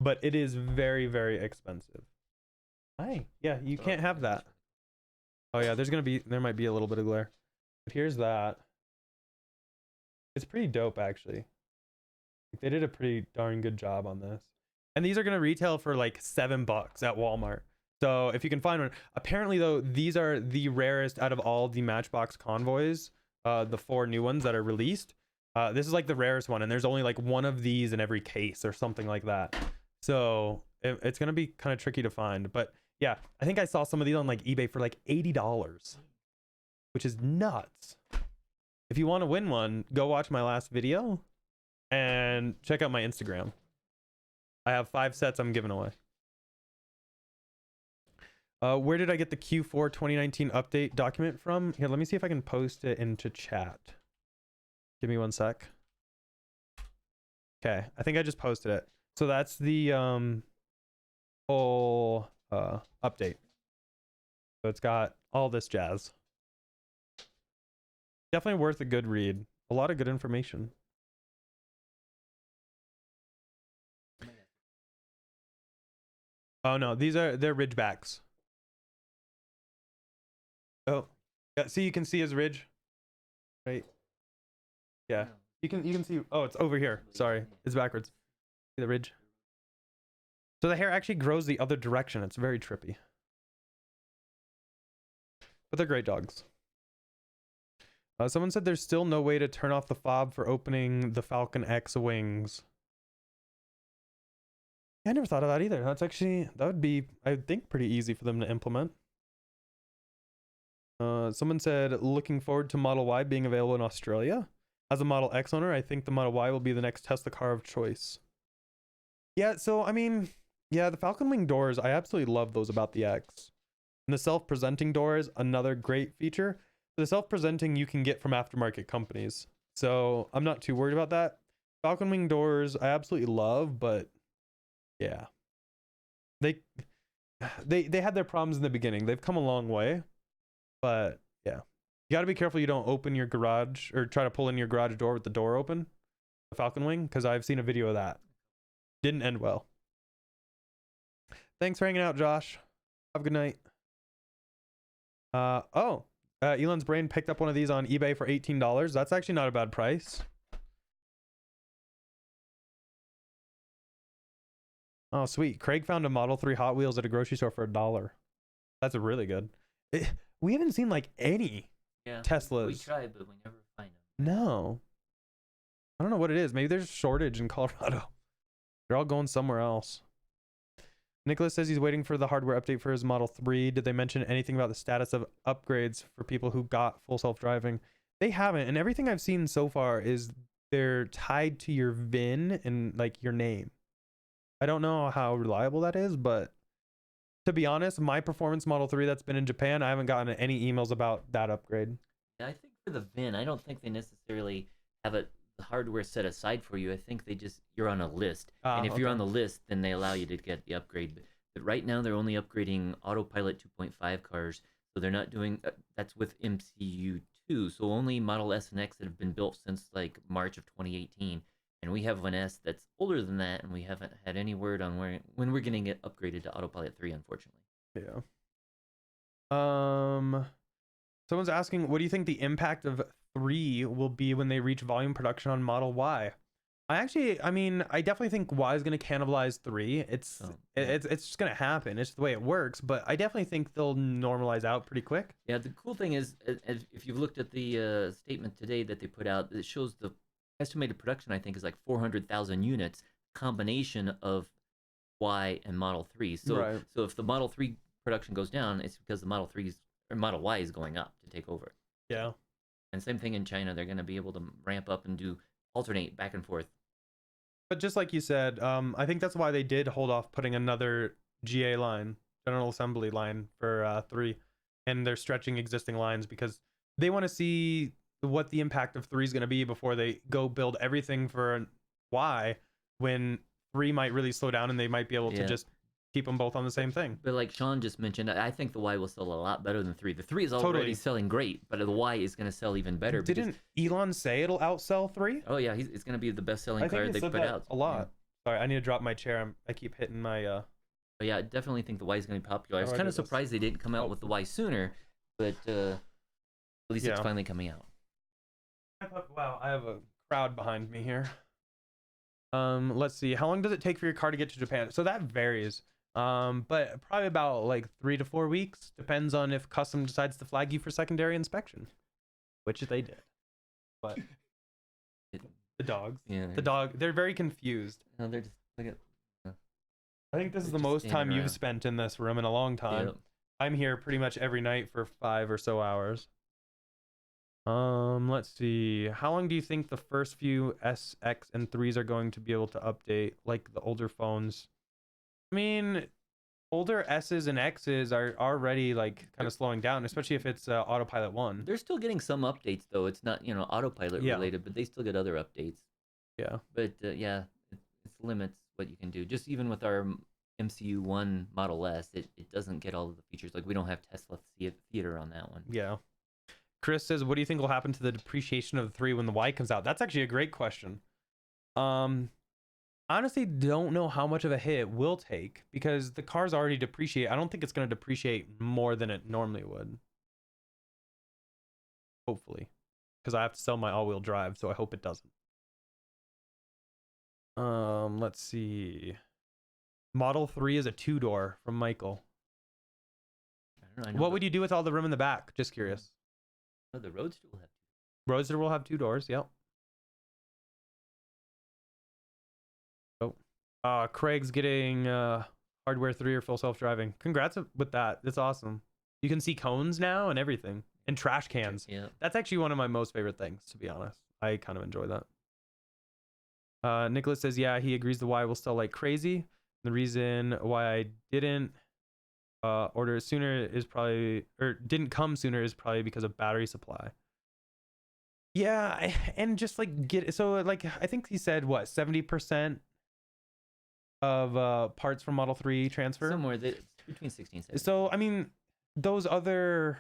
but it is very, very expensive. Hi. Yeah, you can't have that. Oh, yeah, there might be a little bit of glare. But here's that. It's pretty dope, actually. They did a pretty darn good job on this. And these are going to retail for like $7 at Walmart. So if you can find one, apparently though, these are the rarest out of all the Matchbox Convoys, the 4 new ones that are released. This is like the rarest one, and there's only like one of these in every case or something like that. So it's going to be kind of tricky to find. But yeah, I think I saw some of these on like eBay for like $80, which is nuts. If you want to win one, go watch my last video and check out my Instagram. I have 5 sets I'm giving away. Where did I get the Q4 2019 update document from? Here, let me see if I can post it into chat. Give me 1 sec. Okay, I think I just posted it. So that's the whole update. So it's got all this jazz. Definitely worth a good read. A lot of good information. Oh no, they're Ridgebacks. Oh, yeah. See, you can see his ridge, right? Yeah, you can see. Oh, it's over here. Sorry, it's backwards. See the ridge. So the hair actually grows the other direction. It's very trippy. But they're great dogs. Someone said there's still no way to turn off the fob for opening the Falcon X wings. Yeah, I never thought of that either. That's actually, that would be, I think, pretty easy for them to implement. Someone said, looking forward to Model Y being available in Australia. As a Model X owner, I think the Model Y will be the next Tesla car of choice. Yeah, so, I mean, yeah, the Falcon Wing doors, I absolutely love those about the X. And the self-presenting doors, another great feature. The self-presenting you can get from aftermarket companies. So I'm not too worried about that. Falcon Wing doors, I absolutely love, but yeah. They had their problems in the beginning. They've come a long way. But yeah, you got to be careful you don't open your garage or try to pull in your garage door with the door open, the Falcon Wing, because I've seen a video of that. Didn't end well. Thanks for hanging out, Josh. Have a good night. Elon's brain picked up one of these on eBay for $18. That's actually not a bad price. Oh, sweet. Craig found a Model 3 Hot Wheels at a grocery store for $1. That's really good. We haven't seen like any Teslas. We tried, but we never find them. No. I don't know what it is. Maybe there's a shortage in Colorado. They're all going somewhere else. Nicholas says he's waiting for the hardware update for his Model 3. Did they mention anything about the status of upgrades for people who got full self-driving? They haven't. And everything I've seen so far is they're tied to your VIN and like your name. I don't know how reliable that is, but to be honest, my performance Model 3 that's been in Japan, I haven't gotten any emails about that upgrade. Yeah, I think for the VIN, I don't think they necessarily have the hardware set aside for you. I think they just, you're on a list. And if you're on the list, then they allow you to get the upgrade. But right now, they're only upgrading Autopilot 2.5 cars. So they're not doing, that's with MCU 2. So only Model S and X that have been built since like March of 2018. And we have an S that's older than that, and we haven't had any word on when we're getting it upgraded to Autopilot 3, unfortunately. Yeah. Someone's asking, what do you think the impact of 3 will be when they reach volume production on Model Y? I definitely think Y is going to cannibalize 3. It's just going to happen. It's the way it works, but I definitely think they'll normalize out pretty quick. Yeah, the cool thing is, if you've looked at the statement today that they put out, it shows the estimated production, I think, is like 400,000 units, combination of Y and Model 3. So if the Model 3 production goes down, it's because the Model Y is going up to take over. Yeah. And same thing in China, they're going to be able to ramp up and alternate back and forth. But just like you said, I think that's why they did hold off putting another GA line, General Assembly line for 3, and they're stretching existing lines because they want to see what the impact of 3 is going to be before they go build everything for Y, when 3 might really slow down and they might be able to just keep them both on the same thing. But like Sean just mentioned, I think the Y will sell a lot better than 3. The 3 is already selling great, but the Y is going to sell even better. Didn't Elon say it'll outsell 3? Oh yeah, it's going to be the best-selling car they put out. A lot. Yeah. Sorry, I need to drop my chair. I keep hitting my. But yeah, I definitely think the Y is going to be popular. I was kind of surprised they didn't come out with the Y sooner, but at least it's finally coming out. Wow, I have a crowd behind me here. Let's see. How long does it take for your car to get to Japan? So that varies. But probably about like 3 to 4 weeks. Depends on if custom decides to flag you for secondary inspection, which they did. But the dogs, Yeah. they're very confused. No, they're just look at. I think this is They're the just most standing time you've around. spent in this room in a long time. Yep. I'm here pretty much every night for 5 or so hours. Let's see. How long do you think the first few S, X, and 3s are going to be able to update, like the older phones? I mean, older S's and X's are already like kind of slowing down, especially if it's Autopilot 1. They're still getting some updates though. It's not autopilot Yeah. related, but they still get other updates. Yeah. But yeah, it limits what you can do. Just even with our MCU one Model S, it doesn't get all of the features. Like we don't have Tesla Theater on that one. Yeah. Chris says, what do you think will happen to the depreciation of the 3 when the Y comes out? That's actually a great question. Honestly, don't know how much of a hit it will take because the car's already depreciate. I don't think it's going to depreciate more than it normally would. Hopefully. Because I have to sell my all-wheel drive, so I hope it doesn't. Let's see. Model 3 is a 2-door from Michael. I know What would you do with all the room in the back? Just curious. Oh, the Roadster will have. Roadster will have 2 doors, yep. Oh, Craig's getting hardware 3 or full self-driving. Congrats with that. That's awesome. You can see cones now and everything. And trash cans. Yeah. That's actually one of my most favorite things, to be honest. I kind of enjoy that. Nicholas says, yeah, he agrees the Y will sell like crazy. The reason why I didn't order sooner is probably, or didn't come sooner is probably because of battery supply. Yeah, and just like I think he said what, 70% of parts from Model 3 transfer? Somewhere between 60 and 70. So, I mean, those other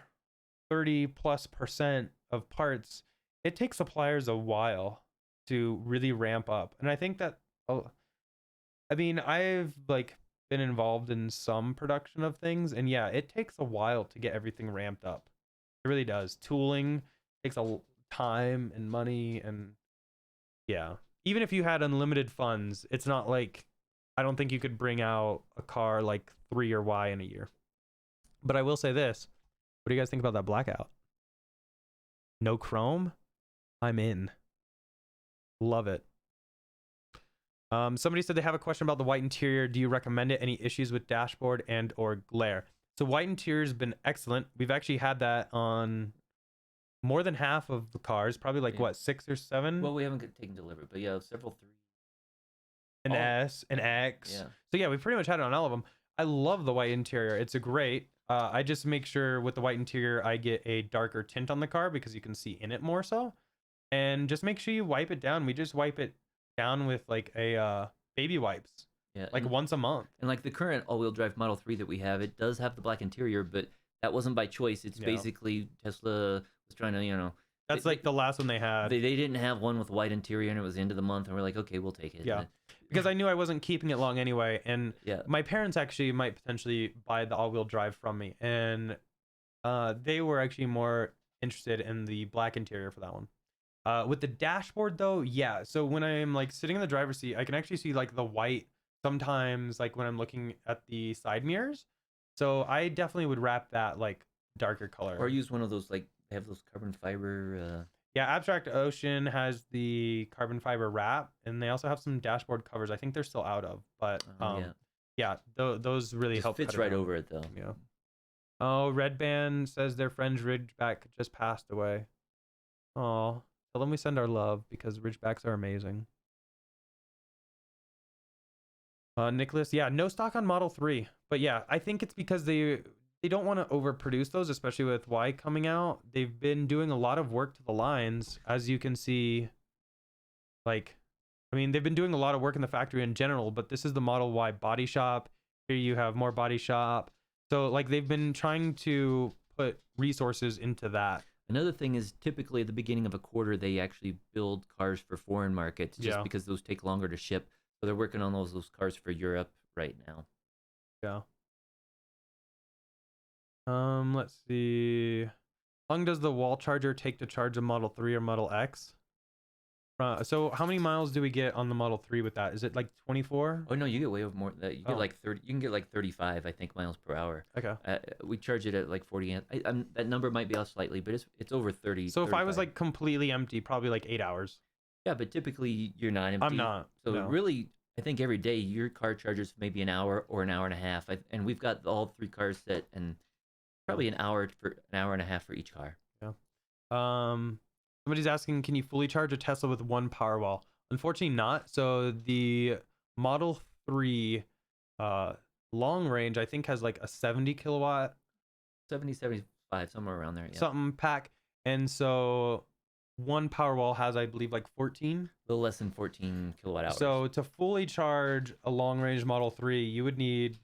30+% of parts, it takes suppliers a while to really ramp up. And I think that, I mean, I've like been involved in some production of things, and yeah, it takes a while to get everything ramped up. It really does. Tooling takes a time and money, and yeah. Even if you had unlimited funds, it's not like, I don't think you could bring out a car like 3 or Y in a year. But I will say this. What do you guys think about that blackout? No chrome? I'm in. Love it. Somebody said they have a question about the white interior. Do you recommend it? Any issues with dashboard and or glare? So white interior has been excellent. We've actually had that on more than half of the cars. Probably like what, 6 or 7? Well, we haven't taken delivery, but yeah, several 3. An S, an X. Yeah. So yeah, we pretty much had it on all of them. I love the white interior. It's a great. I just make sure with the white interior, I get a darker tint on the car because you can see in it more so. And just make sure you wipe it down. We just wipe it down with like a baby wipes. Yeah. Like once a month. And like the current all-wheel drive Model 3 that we have, it does have the black interior, but that wasn't by choice. It's basically Tesla was trying to, That's like the last one they had. They didn't have one with white interior, and it was the end of the month, and we're like, okay, we'll take it. Yeah. Because I knew I wasn't keeping it long anyway, and my parents actually might potentially buy the all-wheel drive from me, and they were actually more interested in the black interior for that one. With the dashboard though, yeah. So when I'm like sitting in the driver's seat, I can actually see like the white sometimes, like when I'm looking at the side mirrors. So I definitely would wrap that like darker color. Or use one of those, like they have those carbon fiber. Yeah, Abstract Ocean has the carbon fiber wrap, and they also have some dashboard covers. I think they're still out of, but those really help. Fits right over it though. Yeah. Oh, Red Band says their friend's Ridgeback just passed away. Oh, tell them we send our love because Ridgebacks are amazing. Nicholas, yeah, no stock on Model 3, but yeah, I think it's because they don't want to overproduce those, especially with Y coming out. They've been doing a lot of work to the lines, as you can see. Like, I mean, they've been doing a lot of work in the factory in general, but this is the Model Y body shop. Here you have more body shop. So, like, they've been trying to put resources into that. Another thing is typically at the beginning of a quarter, they actually build cars for foreign markets just because those take longer to ship. So they're working on those cars for Europe right now. Yeah. Let's see. How long does the wall charger take to charge a Model 3 or Model X? So how many miles do we get on the Model 3 with that? Is it like 24? Oh no, you get way over more than that. You get Oh. like 30. You can get like 35, I think, miles per hour. Okay. We charge it at like 40 amp. That number might be off slightly, but it's over 30. So if I was 35. like completely empty, probably like 8 hours. Yeah, but typically you're not empty. I'm not. So no. really, I think every day your car charges maybe an hour or an hour and a half, and we've got all 3 cars set, and probably an hour and a half for each car. Yeah. Somebody's asking, can you fully charge a Tesla with one Powerwall? Unfortunately, not. So the Model 3 long range, I think, has like a 70 kilowatt 70, 75, somewhere around there. Yeah. something pack, and so one Powerwall has, I believe, like 14. A little less than 14 kilowatt hours. So to fully charge a long range Model 3, you would need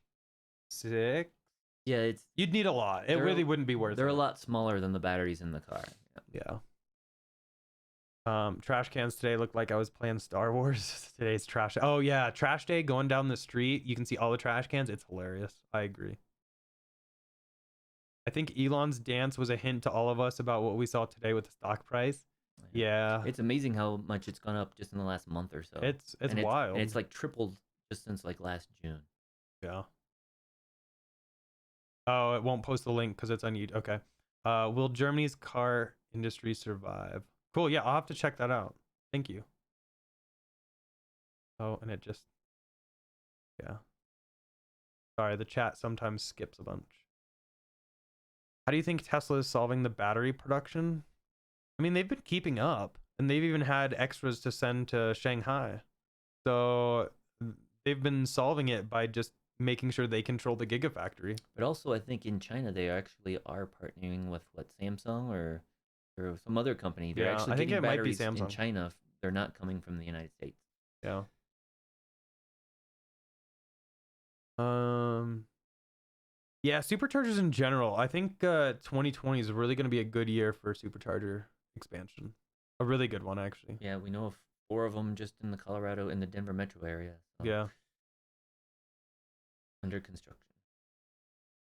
6. yeah, You'd need a lot. It really wouldn't be worth it. They're a lot smaller than the batteries in the car. Yeah. Trash cans today looked like I was playing Star Wars. Today's trash. Oh yeah, trash day. Going down the street, you can see all the trash cans. It's hilarious. I agree. I think Elon's dance was a hint to all of us about what we saw today with the stock price. Yeah. It's amazing how much it's gone up just in the last month or so. It's wild. And it's like tripled just since like last June. Yeah. Oh, it won't post the link because it's on YouTube. Okay. Will Germany's car industry survive? Cool. Yeah, I'll have to check that out. Thank you. Oh, and it just, yeah. Sorry, the chat sometimes skips a bunch. How do you think Tesla is solving the battery production? I mean, they've been keeping up, and they've even had extras to send to Shanghai. So they've been solving it by just making sure they control the Gigafactory. But also, I think in China, they actually are partnering with Samsung or some other company. They're actually getting batteries in China. They're not coming from the United States. Yeah. Yeah, superchargers in general. I think 2020 is really going to be a good year for supercharger expansion. A really good one, actually. Yeah, we know of 4 of them just in the Denver metro area. So Yeah. Under construction.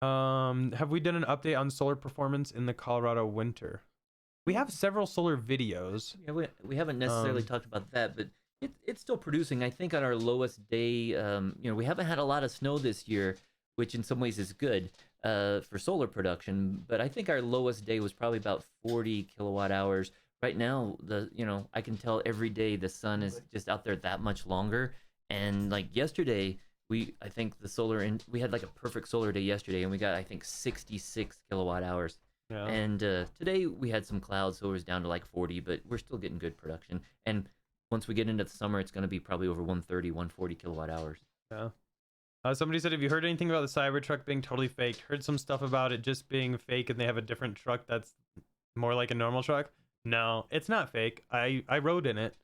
Have we done an update on solar performance in the Colorado winter? We have several solar videos. Yeah, we haven't necessarily talked about that, but it's still producing. I think on our lowest day, we haven't had a lot of snow this year, which in some ways is good for solar production. But I think our lowest day was probably about 40 kilowatt hours. Right now, I can tell every day the sun is just out there that much longer. And like yesterday, I think we had like a perfect solar day yesterday, and we got, I think, 66 kilowatt hours. Yeah. And today we had some clouds, so it was down to like 40, but we're still getting good production. And once we get into the summer, it's going to be probably over 130, 140 kilowatt hours. Yeah. Somebody said, have you heard anything about the Cybertruck being totally faked? Heard some stuff about it just being fake, and they have a different truck that's more like a normal truck. No, it's not fake. I rode in it.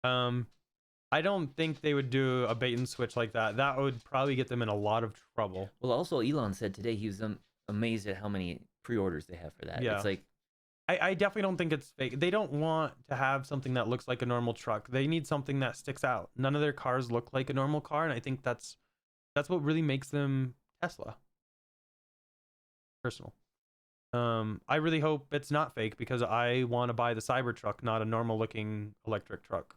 I don't think they would do a bait and switch like that. That would probably get them in a lot of trouble. Well, also Elon said today he was amazed at how many pre-orders they have for that. Yeah. It's like, I definitely don't think it's fake. They don't want to have something that looks like a normal truck. They need something that sticks out. None of their cars look like a normal car, and I think that's what really makes them Tesla. Personal. I really hope it's not fake, because I want to buy the Cybertruck, not a normal looking electric truck.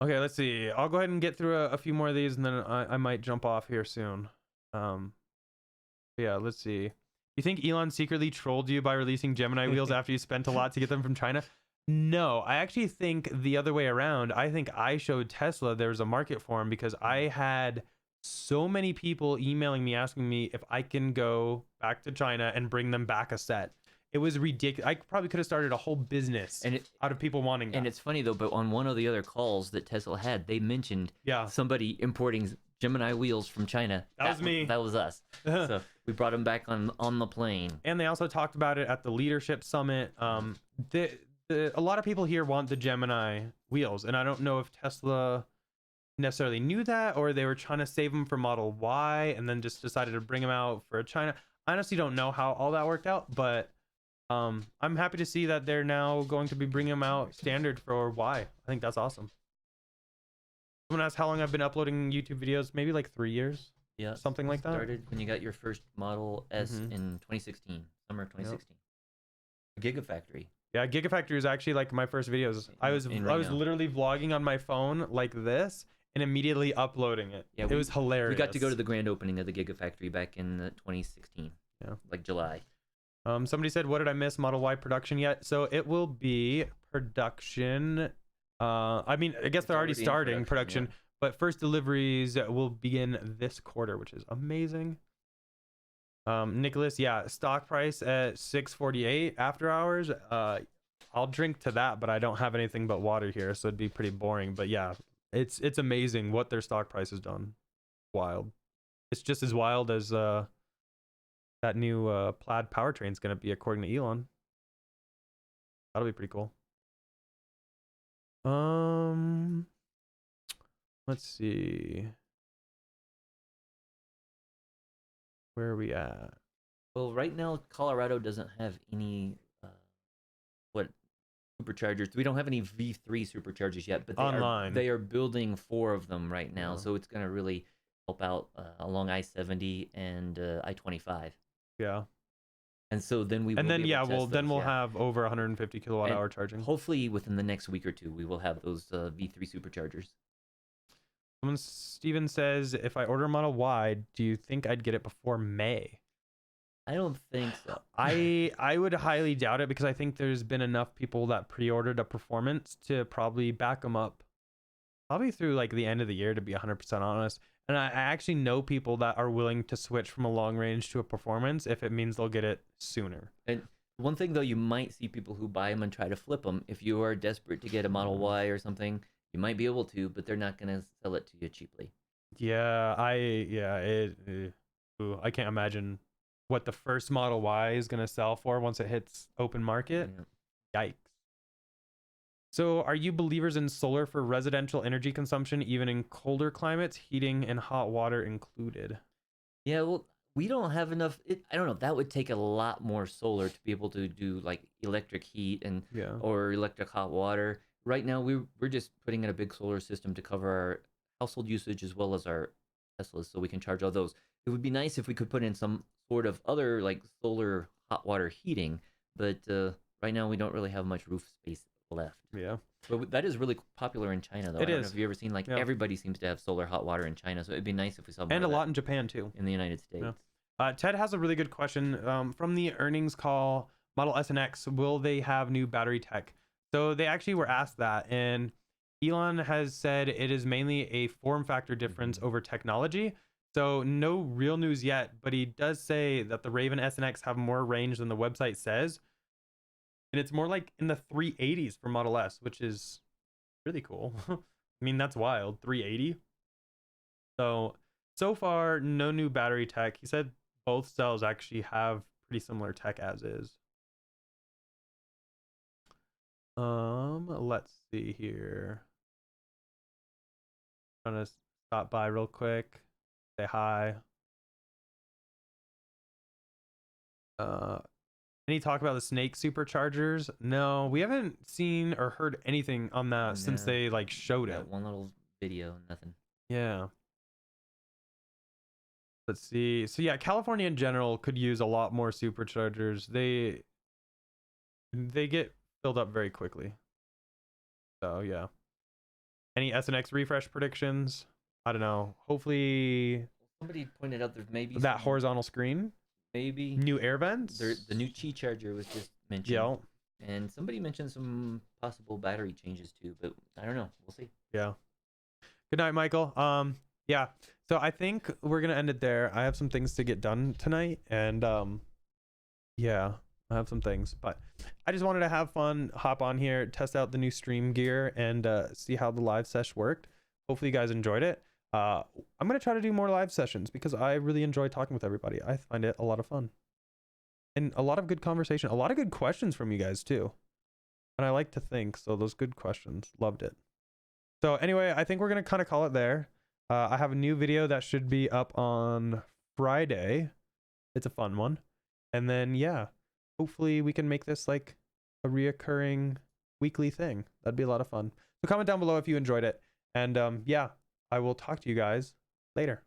Okay, let's see. I'll go ahead and get through a few more of these, and then I might jump off here soon. Yeah, let's see. You think Elon secretly trolled you by releasing Gemini wheels after you spent a lot to get them from China? No, I actually think the other way around. I think I showed Tesla there's a market for them, because I had so many people emailing me asking me if I can go back to China and bring them back a set. It was ridiculous. I probably could have started a whole business out of people wanting that. And it's funny though, but on one of the other calls that Tesla had, they mentioned somebody importing Gemini wheels from China. That was me. That was us. So we brought them back on the plane. And they also talked about it at the Leadership Summit. A lot of people here want the Gemini wheels, and I don't know if Tesla necessarily knew that, or they were trying to save them for Model Y and then just decided to bring them out for China. I honestly don't know how all that worked out, but I'm happy to see that they're now going to be bringing them out standard for Y. I think that's awesome. Someone asked how long I've been uploading YouTube videos. Maybe like 3 years. Yeah, something like that. Started when you got your first Model S in 2016, summer of 2016. Yep. Gigafactory. Yeah, Gigafactory is actually like my first videos. I was literally vlogging on my phone like this and immediately uploading it. Yeah, it was hilarious. We got to go to the grand opening of the Gigafactory back in 2016. Yeah, like July. Somebody said, what did I miss? Model Y production yet? So it will be production. I mean, I guess they're already starting production, yeah. But first deliveries will begin this quarter, which is amazing. Nicholas, yeah, stock price at 648 after hours. I'll drink to that, but I don't have anything but water here, so it'd be pretty boring. But yeah, it's amazing what their stock price has done. Wild. It's just as wild as that new plaid powertrain is going to be, according to Elon. That'll be pretty cool. Let's see. Where are we at? Well, right now Colorado doesn't have any superchargers. We don't have any V3 superchargers yet, but they are building 4 of them right now, so it's going to really help out along I-70 and I-25. Yeah. And so then we'll have over 150 kilowatt hour charging. Hopefully within the next week or 2 we will have those V3 superchargers. Steven says, if I order Model Y, do you think I'd get it before May? I don't think so. I would highly doubt it, because I think there's been enough people that pre-ordered a performance to probably back them up probably through like the end of the year, to be 100% honest. And I actually know people that are willing to switch from a long range to a performance if it means they'll get it sooner. And one thing though, you might see people who buy them and try to flip them. If you are desperate to get a Model Y or something, you might be able to, but they're not going to sell it to you cheaply. Yeah, I can't imagine what the first Model Y is going to sell for once it hits open market. Yeah. Yikes. So are you believers in solar for residential energy consumption, even in colder climates, heating and hot water included? Yeah, well, we don't have enough. I don't know. That would take a lot more solar to be able to do like electric heat and or electric hot water. Right now, we're just putting in a big solar system to cover our household usage as well as our Teslas, so we can charge all those. It would be nice if we could put in some sort of other like solar hot water heating, but right now we don't really have much roof space left. Yeah, but that is really popular in China, though. I don't know if you've ever seen, like, everybody seems to have solar hot water in China, so it'd be nice if we saw more. And a lot in Japan too. In the United States. Yeah. Ted has a really good question from the earnings call. Model S and X, will they have new battery tech? So they actually were asked that, and Elon has said it is mainly a form factor difference over technology. So no real news yet, but he does say that the Raven S and X have more range than the website says. And it's more like in the 380s for Model S, which is really cool. I mean, that's wild. 380. So far, no new battery tech. He said both cells actually have pretty similar tech as is. Let's see here. I'm gonna stop by real quick, say hi. Any talk about the Snake superchargers? No, we haven't seen or heard anything on that since they like showed it. One little video, nothing. Yeah. Let's see. So yeah, California in general could use a lot more superchargers. They get filled up very quickly. So yeah. Any S and X refresh predictions? I don't know. Hopefully somebody pointed out there's maybe that horizontal screen. Maybe new air vents. The new Qi charger was just mentioned. Yeah. And somebody mentioned some possible battery changes too, but I don't know. We'll see. Yeah. Good night, Michael. Yeah. So I think we're gonna end it there. I have some things to get done tonight, and yeah, I have some things, but I just wanted to have fun, hop on here, test out the new stream gear, and see how the live sesh worked. Hopefully you guys enjoyed it. I'm gonna try to do more live sessions because I really enjoy talking with everybody. I find it a lot of fun, and a lot of good conversation, a lot of good questions from you guys too. And I like to think, so those good questions, loved it. So anyway, I think we're gonna kind of call it there. I have a new video that should be up on Friday. It's a fun one. And then, yeah, hopefully we can make this like a reoccurring weekly thing. That'd be a lot of fun. So comment down below if you enjoyed it. And yeah, I will talk to you guys later.